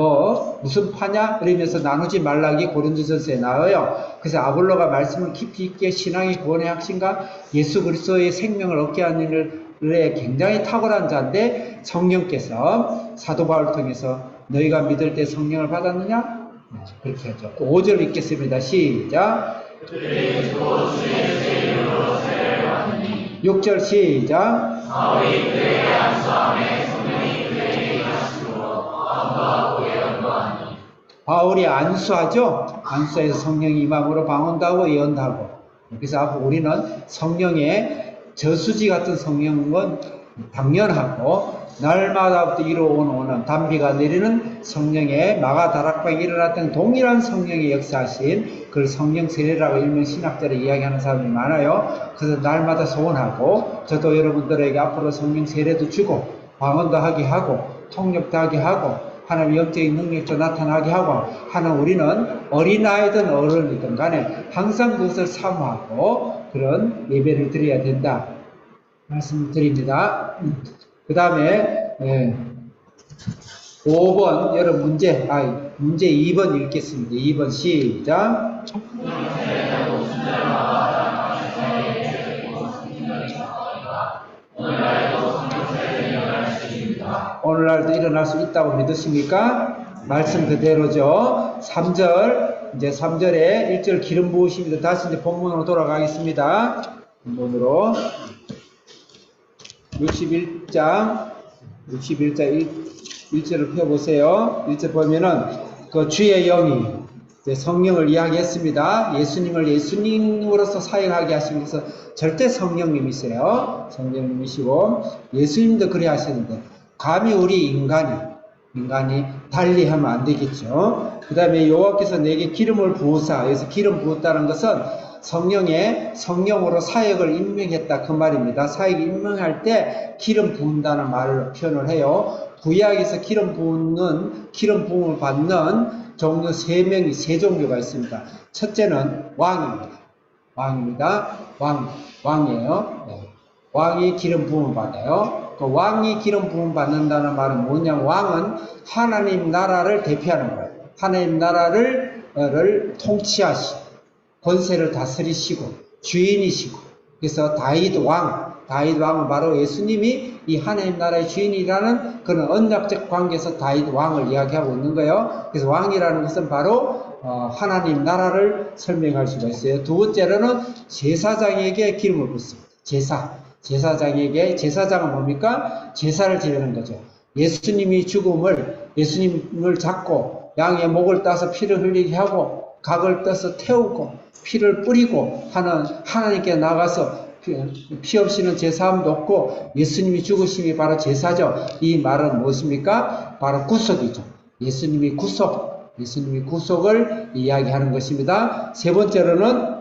무슨 파냐 이러면서 나누지 말라기 고린도전서에 나와요. 그래서 아볼로가 말씀을 깊이 있게 신앙의 구원의 확신과 예수 그리스도의 생명을 얻게 하는 일에 굉장히 탁월한 자인데 성령께서 사도 바울을 통해서 너희가 믿을 때 성령을 받았느냐? 그렇게 하죠. 5절 읽겠습니다. 시작. 6절 시작. 바울이 안수하죠. 안수해서 성령이 임함으로 방언도 하고 예언도 하고. 그래서 앞으로 우리는 성령의 저수지 같은 성령은 당연하고 날마다부터 이루어오는 단비가 내리는 성령의 마가다락방에 일어났던 동일한 성령의 역사하신 그걸 성령 세례라고 일명 신학자를 이야기하는 사람이 많아요. 그래서 날마다 소원하고 저도 여러분들에게 앞으로 성령 세례도 주고 방언도 하게 하고 통역도 하게 하고 하나님의 영적인 능력도 나타나게 하고 하는 우리는 어린아이든 어른이든 간에 항상 그것을 사모하고 그런 예배를 드려야 된다 말씀을 드립니다. 그 다음에 5번 여러분 문제 2번 읽겠습니다. 2번 시작. 오늘날도 일어날 수 있다고 믿으십니까? 말씀 그대로죠. 3절 이제 3절에 1절 기름 부으십니다. 다시 이제 본문으로 돌아가겠습니다. 본문으로 61장 1절을 펴보세요. 1절 보면은 그 주의 영이 성령을 이야기했습니다. 예수님을 예수님으로서 사역하게 하시기 위해서 절대 성령님이세요. 성령님이시고 예수님도 그래 하시는데 감히 우리 인간이 달리하면 안 되겠죠. 그 다음에 여호와께서 내게 기름을 부으사, 여기서 기름 부었다는 것은 성령으로 사역을 임명했다 그 말입니다. 사역을 임명할 때 기름 부은다는 말을 표현을 해요. 구약에서 기름 부음을 받는 종류 세 종류가 있습니다. 첫째는 왕입니다. 왕이에요. 네. 왕이 기름 부음을 받아요. 그 왕이 기름 부음 받는다는 말은 뭐냐면 왕은 하나님 나라를 대표하는 거예요. 하나님 나라를 통치하시고 권세를 다스리시고 주인이시고 그래서 다윗 왕은 바로 예수님이 이 하나님 나라의 주인이라는 그런 언약적 관계에서 다윗 왕을 이야기하고 있는 거예요. 그래서 왕이라는 것은 바로 하나님 나라를 설명할 수가 있어요. 두 번째로는 제사장에게 기름을 붓습니다. 제사장은 뭡니까? 제사를 지내는 거죠. 예수님을 잡고 양의 목을 따서 피를 흘리게 하고 각을 떠서 태우고 피를 뿌리고 하는 하나님께 나가서 피 없이는 제사함도 없고 예수님이 죽으심이 바로 제사죠. 이 말은 무엇입니까? 바로 구속이죠. 예수님이 구속을 이야기하는 것입니다. 세 번째로는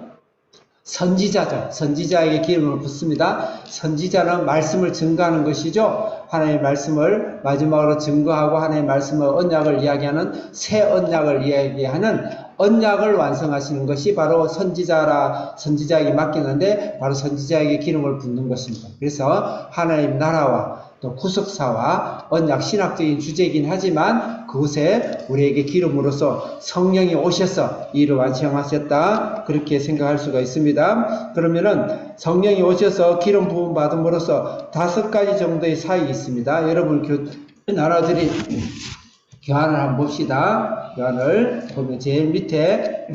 선지자죠. 선지자에게 기름을 붓습니다. 선지자는 말씀을 증거하는 것이죠. 하나님의 말씀을 마지막으로 증거하고 하나님의 말씀의 언약을 이야기하는 새 언약을 이야기하는 언약을 완성하시는 것이 바로 선지자에게 맡기는데 바로 선지자에게 기름을 붓는 것입니다. 그래서 하나님 나라와 또 구속사와 언약 신학적인 주제이긴 하지만 그곳에 우리에게 기름으로써 성령이 오셔서 이를 완성하셨다 그렇게 생각할 수가 있습니다. 그러면은 성령이 오셔서 기름 부음 받음으로써 5가지 정도의 사역이 있습니다. 여러분 나라들이 교환을 한번 봅시다. 교환을 보면 제일 밑에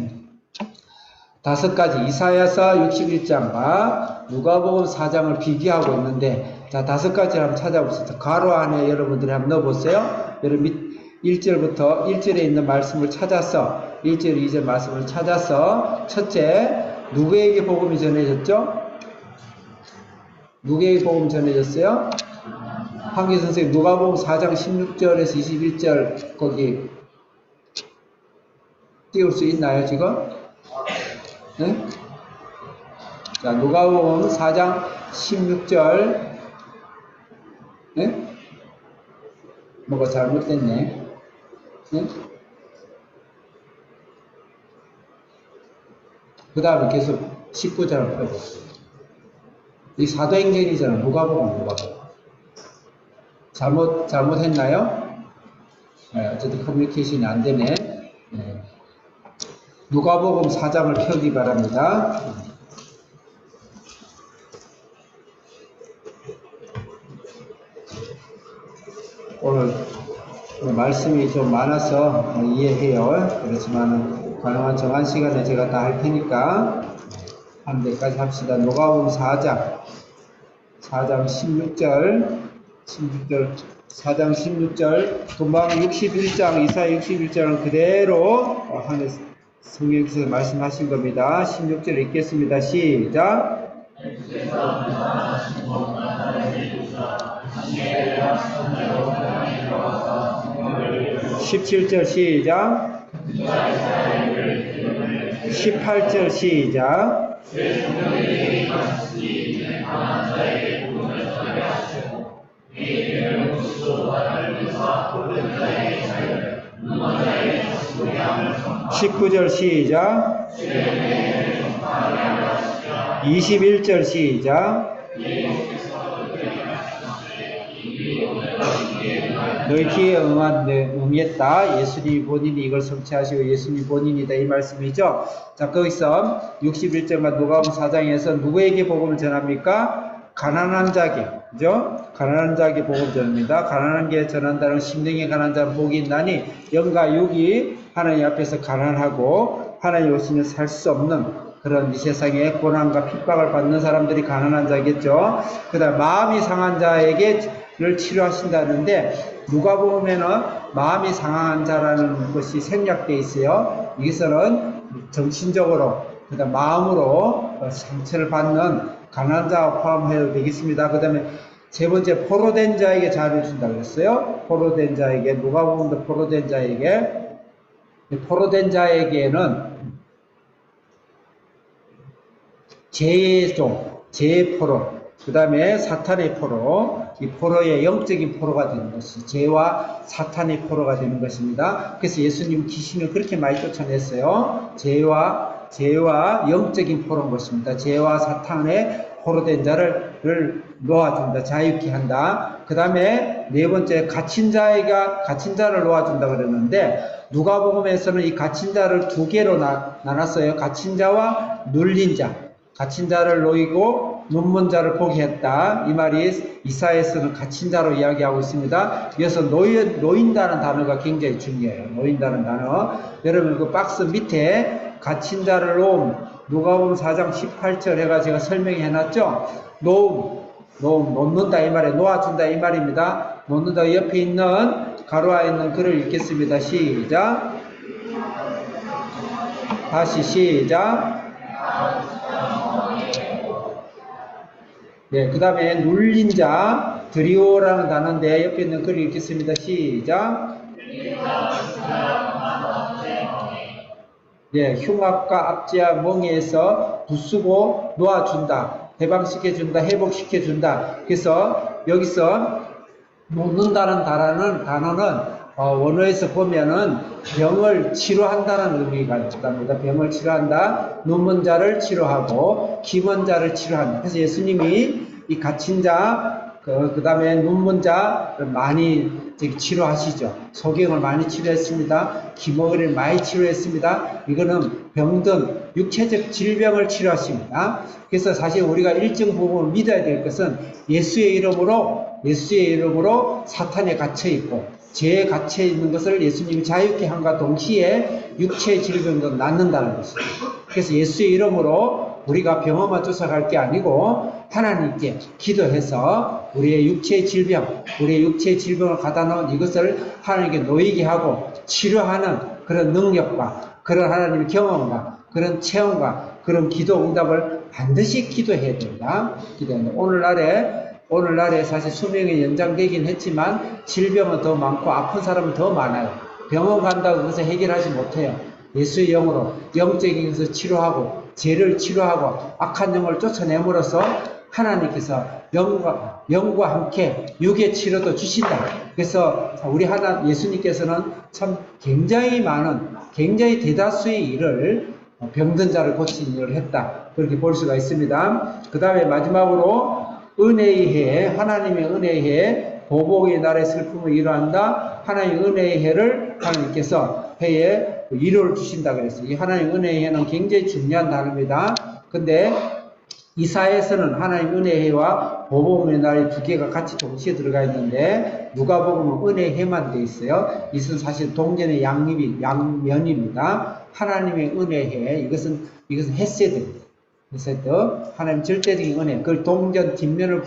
5가지 이사야서 61장과 누가복음 4장을 비교하고 있는데, 자, 5가지를 한번 찾아봅시다. 괄호 안에 여러분들이 한번 넣어보세요. 여러분 1절부터 1절에 있는 말씀을 찾아서 1절, 2절 말씀을 찾아서 첫째, 누구에게 복음이 전해졌죠? 누구에게 복음이 전해졌어요? 황기 선생님, 누가복음 4장 16절에서 21절 거기 띄울 수 있나요, 지금? 네? 자, 누가복음 4장 16절. 네? 뭐가 잘못됐네. 네? 그 다음에 계속 19절을 펴보세요. 이 사도행전이잖아. 누가복음. 잘못했나요? 네, 어쨌든 커뮤니케이션이 안 되네. 네. 누가복음 4장을 펴기 바랍니다. 오늘 말씀이 좀 많아서 이해해요. 그렇지만 가능한 정한 시간에 제가 다 할 테니까 한 대까지 합시다. 누가복음 4장 16절 4장 16절 금방 61장 이사야 61장은 그대로 성경에서 말씀하신 겁니다. 16절 읽겠습니다. 시작. 17절 시작. 18절 시작. (19절) 시작. 21절 시작. 너희 기회에 응했다. 예수님 본인이 이걸 성취하시고 예수님 본인이다. 이 말씀이죠. 자, 거기서 61절만 누가복음 4장에서 누구에게 복음을 전합니까? 가난한 자에게, 그죠? 가난한 자에게 복음 전합니다. 가난한 게 전한다는 심령에 가난한 자는 복이 있나니 영과 육이 하나님 앞에서 가난하고 하나님 없이는 살 수 없는 그런 이 세상에 고난과 핍박을 받는 사람들이 가난한 자겠죠. 그 다음 마음이 상한 자에게를 치료하신다는데 누가복음에는 마음이 상한 자라는 것이 생략되어 있어요. 여기서는 정신적으로 그 다음 마음으로 상처를 받는 가난한 자와 포함해도 되겠습니다. 그 다음에 세 번째, 포로된 자에게 자유를 준다고 했어요. 포로된 자에게, 누가복음도 포로된 자에게는 죄의 종, 죄의 포로, 그 다음에 사탄의 포로, 이 포로의 영적인 포로가 되는 것이 죄와 사탄의 포로가 되는 것입니다. 그래서 예수님 귀신을 그렇게 많이 쫓아냈어요. 죄와 영적인 포로인 것입니다. 죄와 사탄의 포로된 자를 놓아준다, 자유케 한다. 그 다음에 네 번째, 갇힌 자를 놓아준다 그랬는데 누가복음에서는 이 갇힌 자를 두 개로 나눴어요. 갇힌 자와 눌린 자. 갇힌 자를 놓이고 눈먼 자를 보게 했다. 이 말이 이사야에서는 갇힌 자로 이야기하고 있습니다. 이어서 놓인다는 단어가 굉장히 중요해요. 놓인다는 단어. 여러분 그 박스 밑에 갇힌 자를 누가복음 4장 18절 해가 제가 설명해 놨죠. 놓는다 이 말에 놓아준다 이 말입니다. 놓는다. 옆에 있는 가로와 있는 글을 읽겠습니다. 시작. 다시 시작. 네, 그 다음에 눌린 자, 드리오라는 단어인데 옆에 있는 글을 읽겠습니다. 시작. 네, 흉악과 압제와 멍에에서 부수고 놓아준다, 해방시켜준다, 회복시켜준다. 그래서 여기서 놓는다는 단어는 원어에서 보면은 병을 치료한다는 의미가 있답니다. 병을 치료한다, 눈먼 자를 치료하고 기먼 자를 치료한다. 그래서 예수님이 이 갇힌 자, 그 다음에 눈먼 자를 많이 치료하시죠. 소경을 많이 치료했습니다. 기머리를 많이 치료했습니다. 이거는 병든 육체적 질병을 치료하십니다. 그래서 사실 우리가 일정 부분을 믿어야 될 것은 예수의 이름으로 예수의 이름으로 사탄에 갇혀 있고 죄에 갇혀 있는 것을 예수님이 자유케 함과 동시에 육체의 질병도 낫는다는 것입니다. 그래서 예수의 이름으로 우리가 병원만 쫓아갈 게 아니고 하나님께 기도해서 우리의 육체의 질병을 갖다 놓은 이것을 하나님께 놓이게 하고 치료하는 그런 능력과 그런 하나님의 경험과 그런 체험과 그런 기도 응답을 반드시 기도해야 된다. 오늘날에 사실 수명이 연장되긴 했지만 질병은 더 많고 아픈 사람은 더 많아요. 병원 간다고 그것을 해결하지 못해요. 예수의 영으로 영적인 것을 치료하고 죄를 치료하고 악한 영을 쫓아내므로써 하나님께서 영과 함께 육의 치료도 주신다. 그래서 우리 예수님께서는 참 굉장히 대다수의 일을 병든 자를 고치는 일을 했다. 그렇게 볼 수가 있습니다. 그 다음에 마지막으로 은혜의 해, 하나님의 은혜의 해, 보복의 날의 슬픔을 위로한다. 하나님의 은혜의 해를 하나님께서 해에 위로를 주신다 그랬어요. 이 하나님의 은혜의 해는 굉장히 중요한 단어입니다. 근데 이사야에서는 하나님 은혜의 해와 보복의 날이 두 개가 같이 동시에 들어가 있는데 누가복음은 은혜의 해만 돼 있어요. 이것은 사실 동전의 양면입니다. 하나님의 은혜의 해, 이것은 헤세드입니다. 헤세드, 하나님 절대적인 은혜. 그걸 동전 뒷면을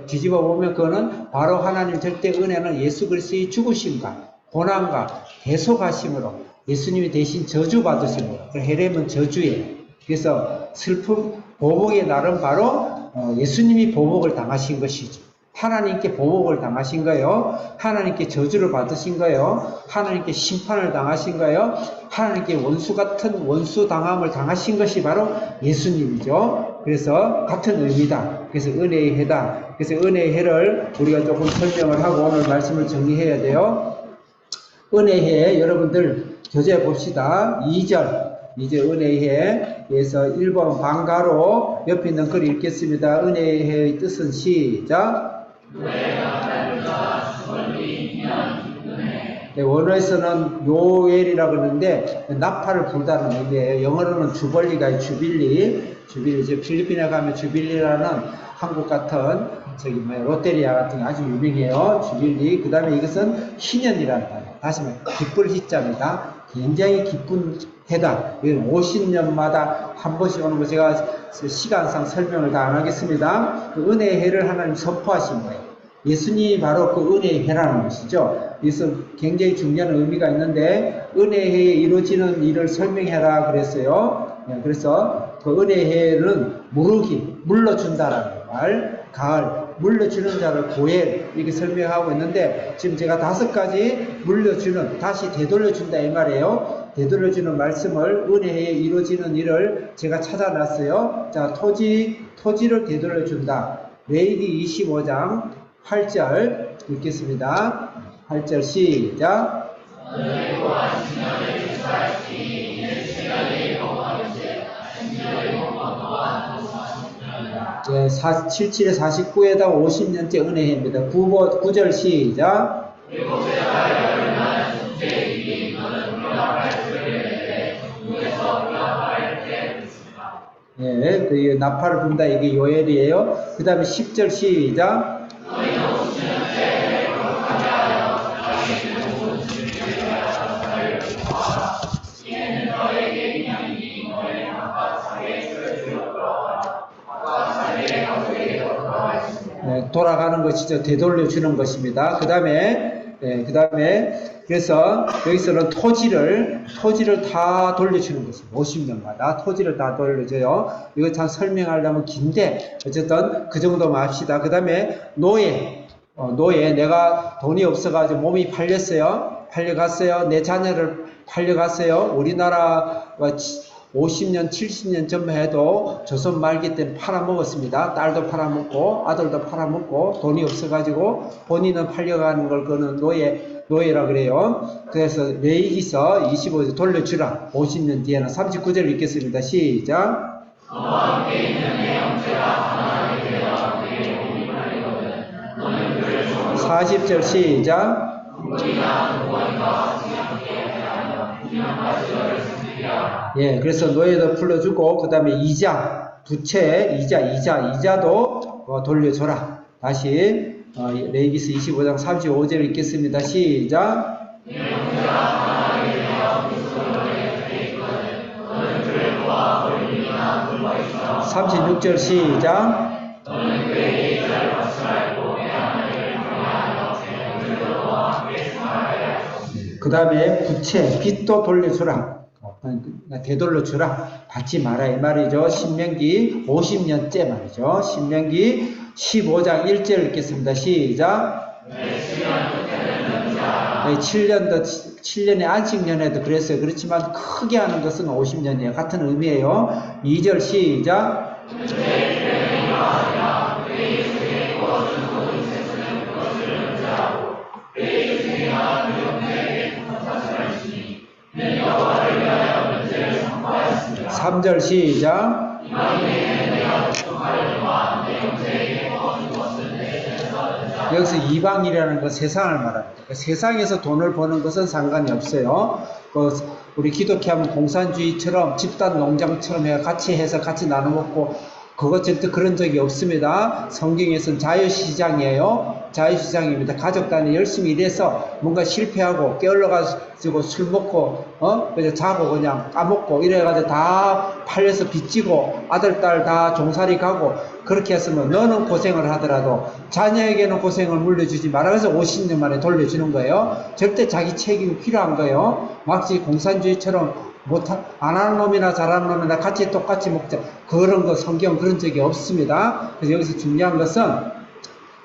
뒤집어 보면 그거는 바로 하나님 절대 은혜는 예수 그리스도의 죽으심과 고난과 대속하심으로 예수님이 대신 저주받으심으로, 헤렘은 저주예요. 그래서 슬픔, 보복의 날은 바로 예수님이 보복을 당하신 것이죠. 하나님께 보복을 당하신 거예요. 하나님께 저주를 받으신 거예요. 하나님께 심판을 당하신 거예요. 하나님께 원수 같은 원수 당함을 당하신 것이 바로 예수님이죠. 그래서 같은 의미다. 그래서 은혜의 해다. 그래서 은혜의 해를 우리가 조금 설명을 하고 오늘 말씀을 정리해야 돼요. 은혜의 해 여러분들 교재 봅시다. 2절 은혜의 해에서 1번 방가로 옆에 있는 글 읽겠습니다. 은혜의 해의 뜻은 시작. 네, 원어에서는 요엘이라고 그러는데 나팔을 불다는 의미예요. 영어로는 주벌리가 주빌리, 이제 필리핀에 가면 주빌리라는 한국 같은 롯데리아 같은 게 아주 유명해요. 주빌리. 그 다음에 이것은 희년이라는 단어. 다시 말해 기쁠 희자입니다. 굉장히 기쁜 해다. 이건 50년마다 한 번씩 오는 거 제가 시간상 설명을 다 안 하겠습니다. 그 은혜의 해를 하나님 선포하신 거예요. 예수님이 바로 그 은혜의 해라는 것이죠. 그래서 굉장히 중요한 의미가 있는데 은혜의 해에 이루어지는 일을 설명해라 그랬어요. 그래서 그 은혜의 해는 물러준다라는 말, 가을, 물려주는 자를 고엘 이렇게 설명하고 있는데 지금 제가 5가지 물려주는, 다시 되돌려준다 이 말이에요. 되돌려주는 말씀을 은혜에 이루어지는 일을 제가 찾아놨어요. 자, 토지를 되돌려준다. 레위기 25장 8절 읽겠습니다. 8절 시작. 예, 77에 49에다가 50년째 은혜입니다. 9절 시작. 예, 그 나팔을 분다 이게 요엘이에요. 그 다음에 10절 시작. 돌아가는 것이죠. 되돌려주는 것입니다. 그 다음에 그래서 여기서는 토지를 다 돌려주는 것입니다. 50년마다 토지를 다 돌려줘요. 이거 참 설명하려면 긴데 어쨌든 그 정도만 합시다. 그 다음에 노예, 내가 돈이 없어가지고 몸이 팔려갔어요. 내 자녀를 팔려갔어요. 우리나라가 50년, 70년 전만 해도 조선 말기 때는 팔아먹었습니다. 딸도 팔아먹고 아들도 팔아먹고 돈이 없어가지고 본인은 팔려가는 걸 그는 노예라 그래요. 그래서 레위기서 25절 돌려주라. 50년 뒤에는 39절 읽겠습니다. 시작. 40절 시작. 예, 그래서 노예도 풀어주고, 그 다음에 이자도 돌려줘라. 다시 레위기서 25장 35절 읽겠습니다. 시작. 36절 시작. 그 다음에 부채, 빚도 돌려주라. 되돌려 주라. 받지 마라 이 말이죠. 신명기 50년째 말이죠. 신명기 15장 1절 읽겠습니다. 시작. 7년의 안식년에도 그랬어요. 그렇지만 크게 하는 것은 50년이에요. 같은 의미예요. 2절 시작. 삼절 시작. 여기서 이방이라는 건 세상을 말합니다. 세상에서 돈을 버는 것은 상관이 없어요. 우리 기독교 하면 공산주의처럼 집단 농장처럼 같이 해서 같이 나눠 먹고 그것 절대 그런 적이 없습니다. 성경에서는 자유시장이에요. 자유시장입니다. 가족 단위 열심히 일해서 뭔가 실패하고 깨어러가지고 술 먹고 그냥 자고 그냥 까먹고 이래가지고 다 팔려서 빚지고 아들 딸 다 종살이 가고 그렇게 했으면 너는 고생을 하더라도 자녀에게는 고생을 물려주지 말아. 그래서 50년 만에 돌려주는 거예요. 절대 자기 책임이 필요한 거예요. 마치 공산주의처럼 안 하는 놈이나 잘하는 놈이나 같이 똑같이 먹자. 그런 거 성경 그런 적이 없습니다. 그래서 여기서 중요한 것은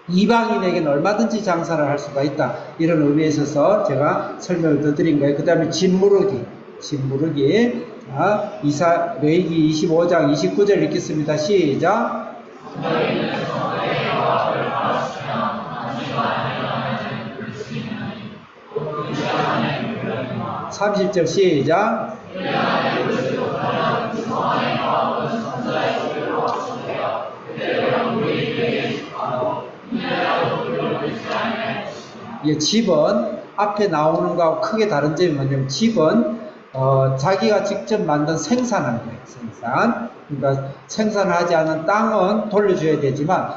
이방인에게는 얼마든지 장사를 할 수가 있다. 이런 의미에 있어서 제가 설명을 더 드린 거예요. 그 다음에 진무르기. 자, 레위기 25장 29절 읽겠습니다. 시작. 30절 시작. 집은 앞에 나오는 거하고 크게 다른 점이 뭐냐면 집은 자기가 직접 만든 생산하는 거예요. 생산. 그러니까 생산하지 않은 땅은 돌려줘야 되지만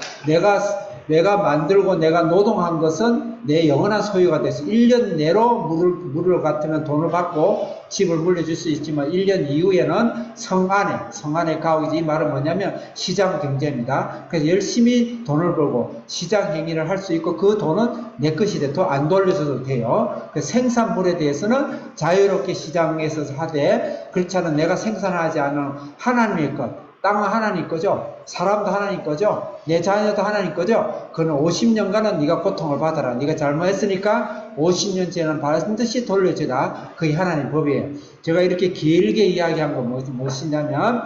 내가 만들고 내가 노동한 것은 내 영원한 소유가 돼서 1년 내로 물을 같으면 돈을 받고 집을 물려줄 수 있지만 1년 이후에는 성 안에 가고, 이 말은 뭐냐면 시장 경제입니다. 그래서 열심히 돈을 벌고 시장 행위를 할 수 있고 그 돈은 내 것이 돼도 안 돌려줘도 돼요. 그 생산물에 대해서는 자유롭게 시장에서 하되, 그렇지 않은 내가 생산하지 않은 하나님의 것, 땅은 하나님 거죠. 사람도 하나님 거죠. 내 자녀도 하나님 거죠. 그는 50년간은 네가 고통을 받아라. 네가 잘못했으니까 50년째는 반드시 돌려주라. 그게 하나님 법이에요. 제가 이렇게 길게 이야기한 건 무엇이냐면,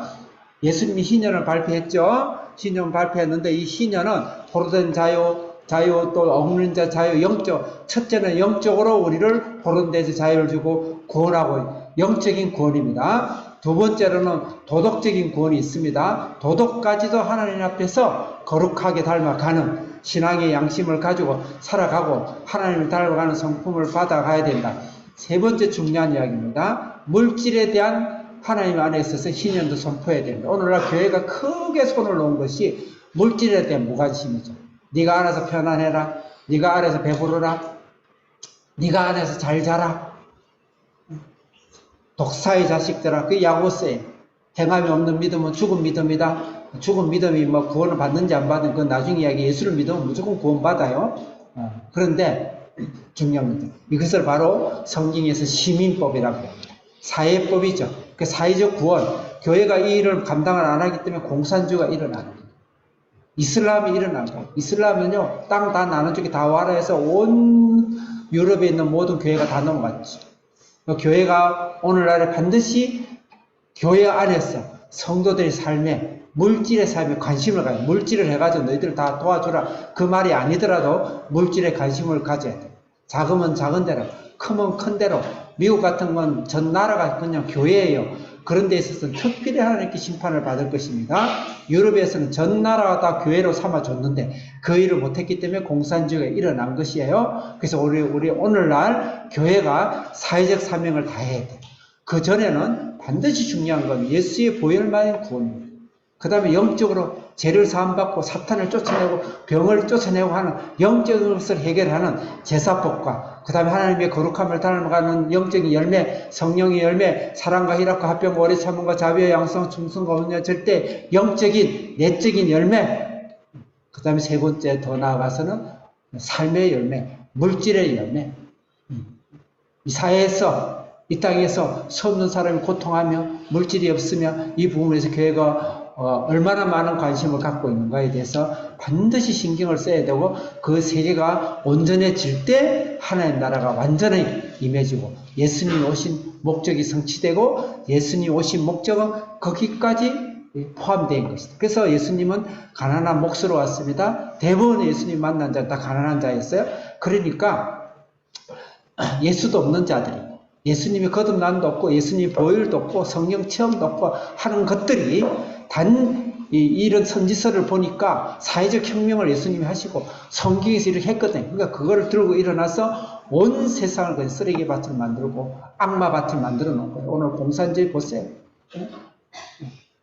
예수님이 희년을 발표했죠. 희년 발표했는데 이 희년은 포로된 자유 또 없는 자 자유, 영적. 첫째는 영적으로 우리를 포로된데서 자유를 주고 구원하고 영적인 구원입니다. 두 번째로는 도덕적인 구원이 있습니다. 도덕까지도 하나님 앞에서 거룩하게 닮아가는 신앙의 양심을 가지고 살아가고 하나님을 닮아가는 성품을 받아가야 된다. 세 번째 중요한 이야기입니다. 물질에 대한 하나님 안에 있어서 희년도 선포해야 됩니다. 오늘날 교회가 크게 손을 놓은 것이 물질에 대한 무관심이죠. 네가 알아서 편안해라. 네가 알아서 배부르라. 네가 안에서 잘 자라. 독사의 자식들아, 그 야고스에 행함이 없는 믿음은 죽은 믿음이다. 죽은 믿음이 뭐 구원을 받는지 안 받는 건 나중에 이야기. 예수를 믿으면 무조건 구원 받아요. 그런데 중요한 겁니다. 이것을 바로 성경에서 시민법이라고 합니다. 사회법이죠. 그 사회적 구원. 교회가 이 일을 감당을 안 하기 때문에 공산주의가 일어나는 거예요. 이슬람이 일어난 거예요. 이슬람은요, 땅 다 나는 쪽이 다 와라 해서 온 유럽에 있는 모든 교회가 다 넘어갔죠. 교회가 오늘날에 반드시 교회 안에서 성도들의 삶에, 물질의 삶에 관심을 가요. 물질을 해가지고 너희들 다 도와주라. 그 말이 아니더라도 물질에 관심을 가져야 돼요. 작으면 작은 대로, 크면 큰 대로. 미국 같은 건 전 나라가 그냥 교회예요. 그런 데 있어서는 특별히 하나님께 심판을 받을 것입니다. 유럽에서는 전 나라가 다 교회로 삼아줬는데 그 일을 못했기 때문에 공산주의가 일어난 것이에요. 그래서 우리 오늘날 교회가 사회적 사명을 다해야 돼요. 그 전에는 반드시 중요한 건 예수의 보혈만의 구원입니다. 그 다음에 영적으로 죄를 사함받고 사탄을 쫓아내고 병을 쫓아내고 하는 영적인 것을 해결하는 제사법과 그 다음에 하나님의 거룩함을 닮아가는 영적인 열매, 성령의 열매, 사랑과 희락과 화평과 오래 참음과 자비와 양성, 충성과 온유와 절대 영적인 내적인 열매, 그 다음에 세 번째 더 나아가서는 삶의 열매, 물질의 열매. 이 사회에서 이 땅에서 수 없는 사람이 고통하며 물질이 없으며 이 부분에서 교회가 얼마나 많은 관심을 갖고 있는가에 대해서 반드시 신경을 써야 되고 그 세계가 온전해질 때 하나님 나라가 완전히 임해지고 예수님이 오신 목적이 성취되고 예수님이 오신 목적은 거기까지 포함된 것이다. 그래서 예수님은 가난한 몫으로 왔습니다. 대부분 예수님 만난 자는 다 가난한 자였어요. 그러니까 예수도 없는 자들이 예수님이 거듭남도 없고 예수님 보혈도 없고 성령 체험도 없고 하는 것들이 이런 선지서를 보니까 사회적 혁명을 예수님이 하시고 성경에서 이렇게 했거든요. 그러니까 그거를 들고 일어나서 온 세상을 그냥 쓰레기밭을 만들고 악마밭을 만들어 놓은 거예요. 오늘 공산주의 보세요.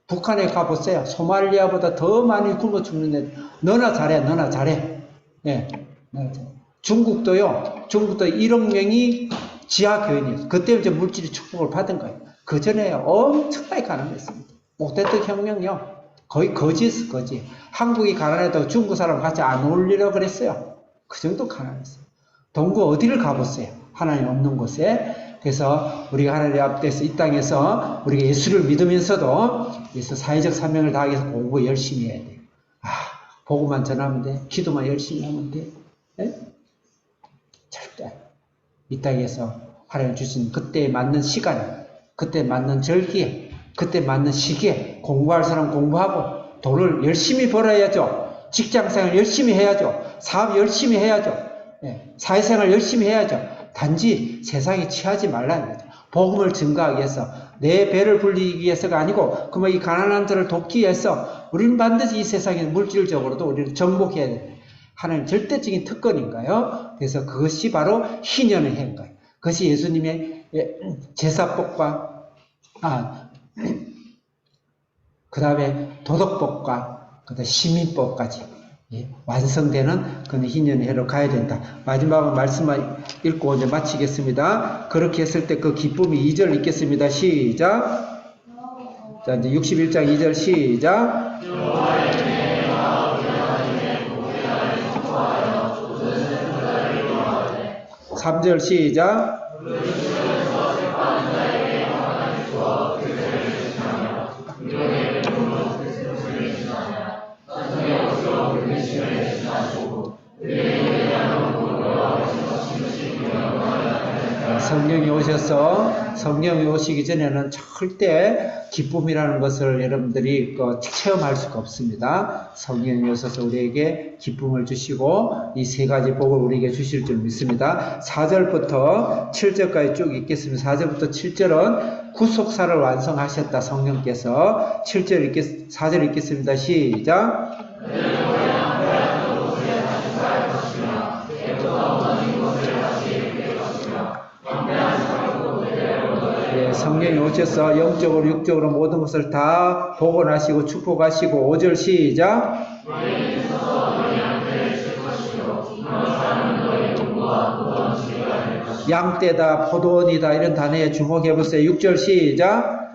북한에 가보세요. 소말리아보다 더 많이 굶어 죽는데 너나 잘해, 너나 잘해. 네. 중국도요. 중국도 1억 명이 지하교인이었어요. 그때 이제 물질이 축복을 받은 거예요. 그 전에 엄청나게 가난했습니다. 목대떡 혁명요. 거의 거지였어, 거지. 한국이 가난해도 중국 사람 같이 안 어울리려고 그랬어요. 그 정도 가난했어요. 동구 어디를 가보세요. 하나님 없는 곳에. 그래서 우리가 하나님 앞에서 이 땅에서 우리가 예수를 믿으면서도 그래서 사회적 사명을 다하기 위해서 공부 열심히 해야 돼요. 보고만 전하면 돼. 기도만 열심히 하면 돼. 네? 절대. 이 땅에서 하나님 주신 그때에 맞는 시간에, 그때 맞는 절기에, 그때 맞는 시기에 공부할 사람 공부하고 돈을 열심히 벌어야죠. 직장생활 열심히 해야죠. 사업 열심히 해야죠. 네. 사회생활 열심히 해야죠. 단지 세상에 취하지 말라는 거죠. 복음을 증거하기 위해서 내 배를 불리기 위해서가 아니고 그러면 이 가난한 자를 돕기 위해서 우리는 반드시 이 세상에 물질적으로도 우리는 정복해야 돼요. 하나님 절대적인 특권인가요? 그래서 그것이 바로 희년의 해인 거예요. 그것이 예수님의 제사법과 그 다음에 도덕법과 그 다음에 시민법까지 완성되는 그런 희년의 해로 가야 된다. 마지막으로 말씀만 읽고 이제 마치겠습니다. 그렇게 했을 때 그 기쁨이 2절 읽겠습니다. 시작. 자, 이제 61장 2절 시작. 3절 시작. 성령이 오셔서 성령이 오시기 전에는 절대 기쁨이라는 것을 여러분들이 체험할 수가 없습니다. 성령이 오셔서 우리에게 기쁨을 주시고 이 세 가지 복을 우리에게 주실 줄 믿습니다. 4절부터 7절까지 쭉 읽겠습니다. 4절부터 7절은 구속사를 완성하셨다. 성령께서 4절 읽겠습니다. 시작. 성령이 오셔서 영적으로 육적으로 모든 것을 다 복원하시고 축복하시고 5절 시작. 양떼다 포도원이다 이런 단어에 주목해 보세요. 6절 시작.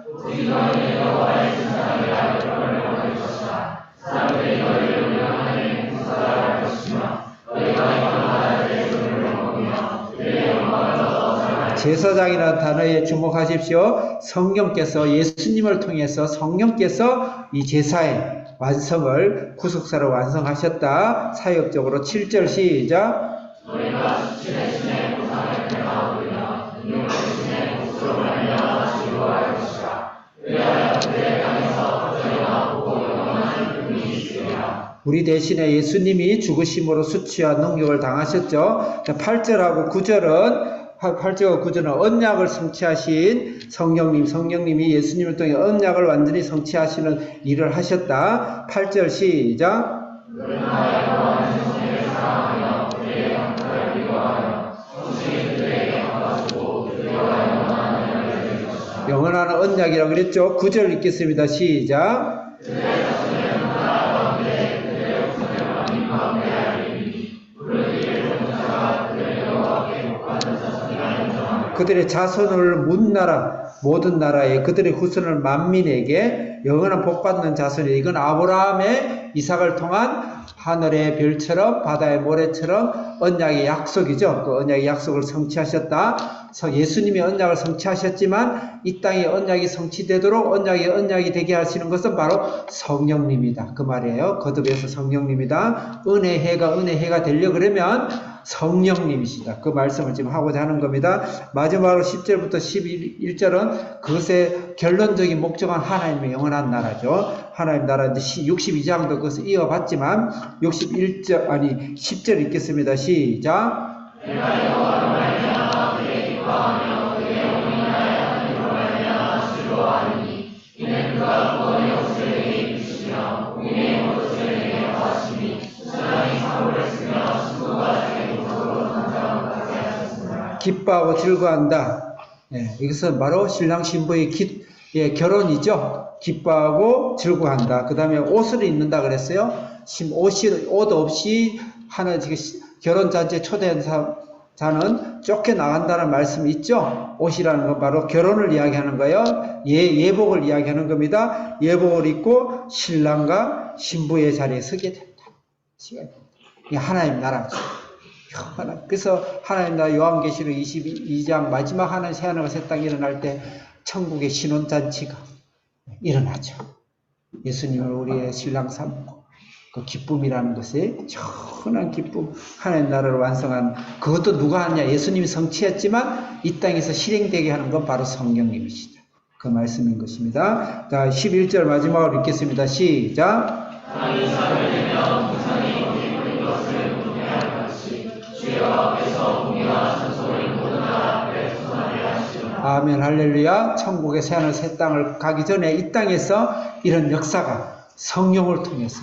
제사장이라는 단어에 주목하십시오. 성령께서 예수님을 통해서 성령께서 이 제사의 완성을 구속사를 완성하셨다. 사역적으로 7절 시작. 우리 대신에 예수님이 죽으심으로 수치와 능력을 당하셨죠. 8절하고 9절은 8절과 9절은 언약을 성취하신 성령님이 예수님을 통해 언약을 완전히 성취하시는 일을 하셨다. 8절 시작. 영원한 언약이라고 그랬죠. 9절 읽겠습니다. 시작. 그들의 자손을 문나라 모든 나라에 그들의 후손을 만민에게 영원한 복받는 자손이 이건 아브라함의 이삭을 통한 하늘의 별처럼 바다의 모래처럼 언약의 약속이죠. 그 언약의 약속을 성취하셨다. 예수님이 언약을 성취하셨지만 이 땅에 언약이 성취되도록 언약이 되게 하시는 것은 바로 성령님이다. 그 말이에요. 거듭해서 성령님이다. 은혜해가 되려 그러면 성령님이시다. 그 말씀을 지금 하고자 하는 겁니다. 마지막으로 10절부터 11절은 그것의 결론적인 목적은 하나님의 영원한 나라죠. 하나님 나라 이제 62장도 그것을 이어봤지만 10절 읽겠습니다. 시작. 기뻐하고 즐거워한다. 이것은 바로 신랑 신부의 결혼이죠. 기뻐하고 즐거워한다. 그 다음에 옷을 입는다 그랬어요. 옷 없이 결혼잔치에 초대한 자는 쫓겨나간다는 말씀이 있죠. 옷이라는 건 바로 결혼을 이야기하는 거예요. 예복을 이야기하는 겁니다. 예복을 입고 신랑과 신부의 자리에 서게 된다. 이게 하나님 나라죠. 그래서 하나님 나라 요한계시록 22장 마지막 하늘 새하늘과 새 땅이 일어날 때 천국의 신혼잔치가 일어나죠. 예수님을 우리의 신랑 삼고 그 기쁨이라는 것이 천한 기쁨, 하나님 나라를 완성한 그것도 누가 하냐? 예수님이 성취했지만 이 땅에서 실행되게 하는 건 바로 성령님이시다. 그 말씀인 것입니다. 자, 11절 마지막으로 읽겠습니다. 시작. 아멘 할렐루야. 천국의 새하늘 새 땅을 가기 전에 이 땅에서 이런 역사가 성령을 통해서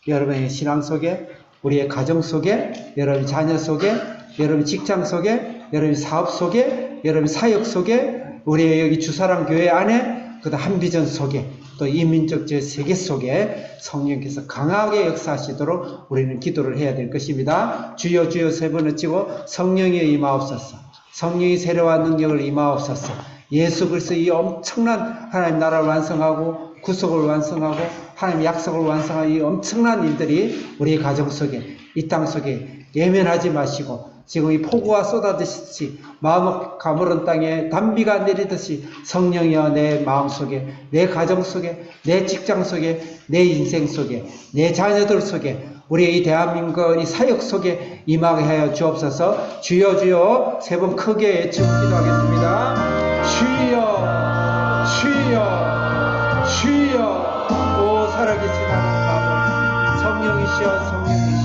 여러분의 신앙 속에, 우리의 가정 속에, 여러분의 자녀 속에, 여러분의 직장 속에, 여러분의 사업 속에, 여러분의 사역 속에, 우리의 여기 주사랑 교회 안에, 그다음 한비전 속에, 또 이민족 제3계 속에 성령께서 강하게 역사하시도록 우리는 기도를 해야 될 것입니다. 주여 주여 세 번 외치고 성령이 임하옵소서. 성령이 세례와 능력을 임하옵소서. 예수 그리스도 이 엄청난 하나님 나라를 완성하고 구속을 완성하고 하나님의 약속을 완성한 이 엄청난 일들이 우리의 가정 속에, 이 땅 속에 예면하지 마시고 지금 이 폭우가 쏟아지듯이 마음을 가물은 땅에 단비가 내리듯이 성령이여 내 마음 속에, 내 가정 속에, 내 직장 속에, 내 인생 속에, 내 자녀들 속에, 우리의 이 대한민국 이 사역 속에 임하게 하여 주옵소서. 주여 주여 세 번 크게 외치고 기도하겠습니다. 주여 주여 주여. 오 살아계신 하나님 아버지, 성령이시여 성령이시여.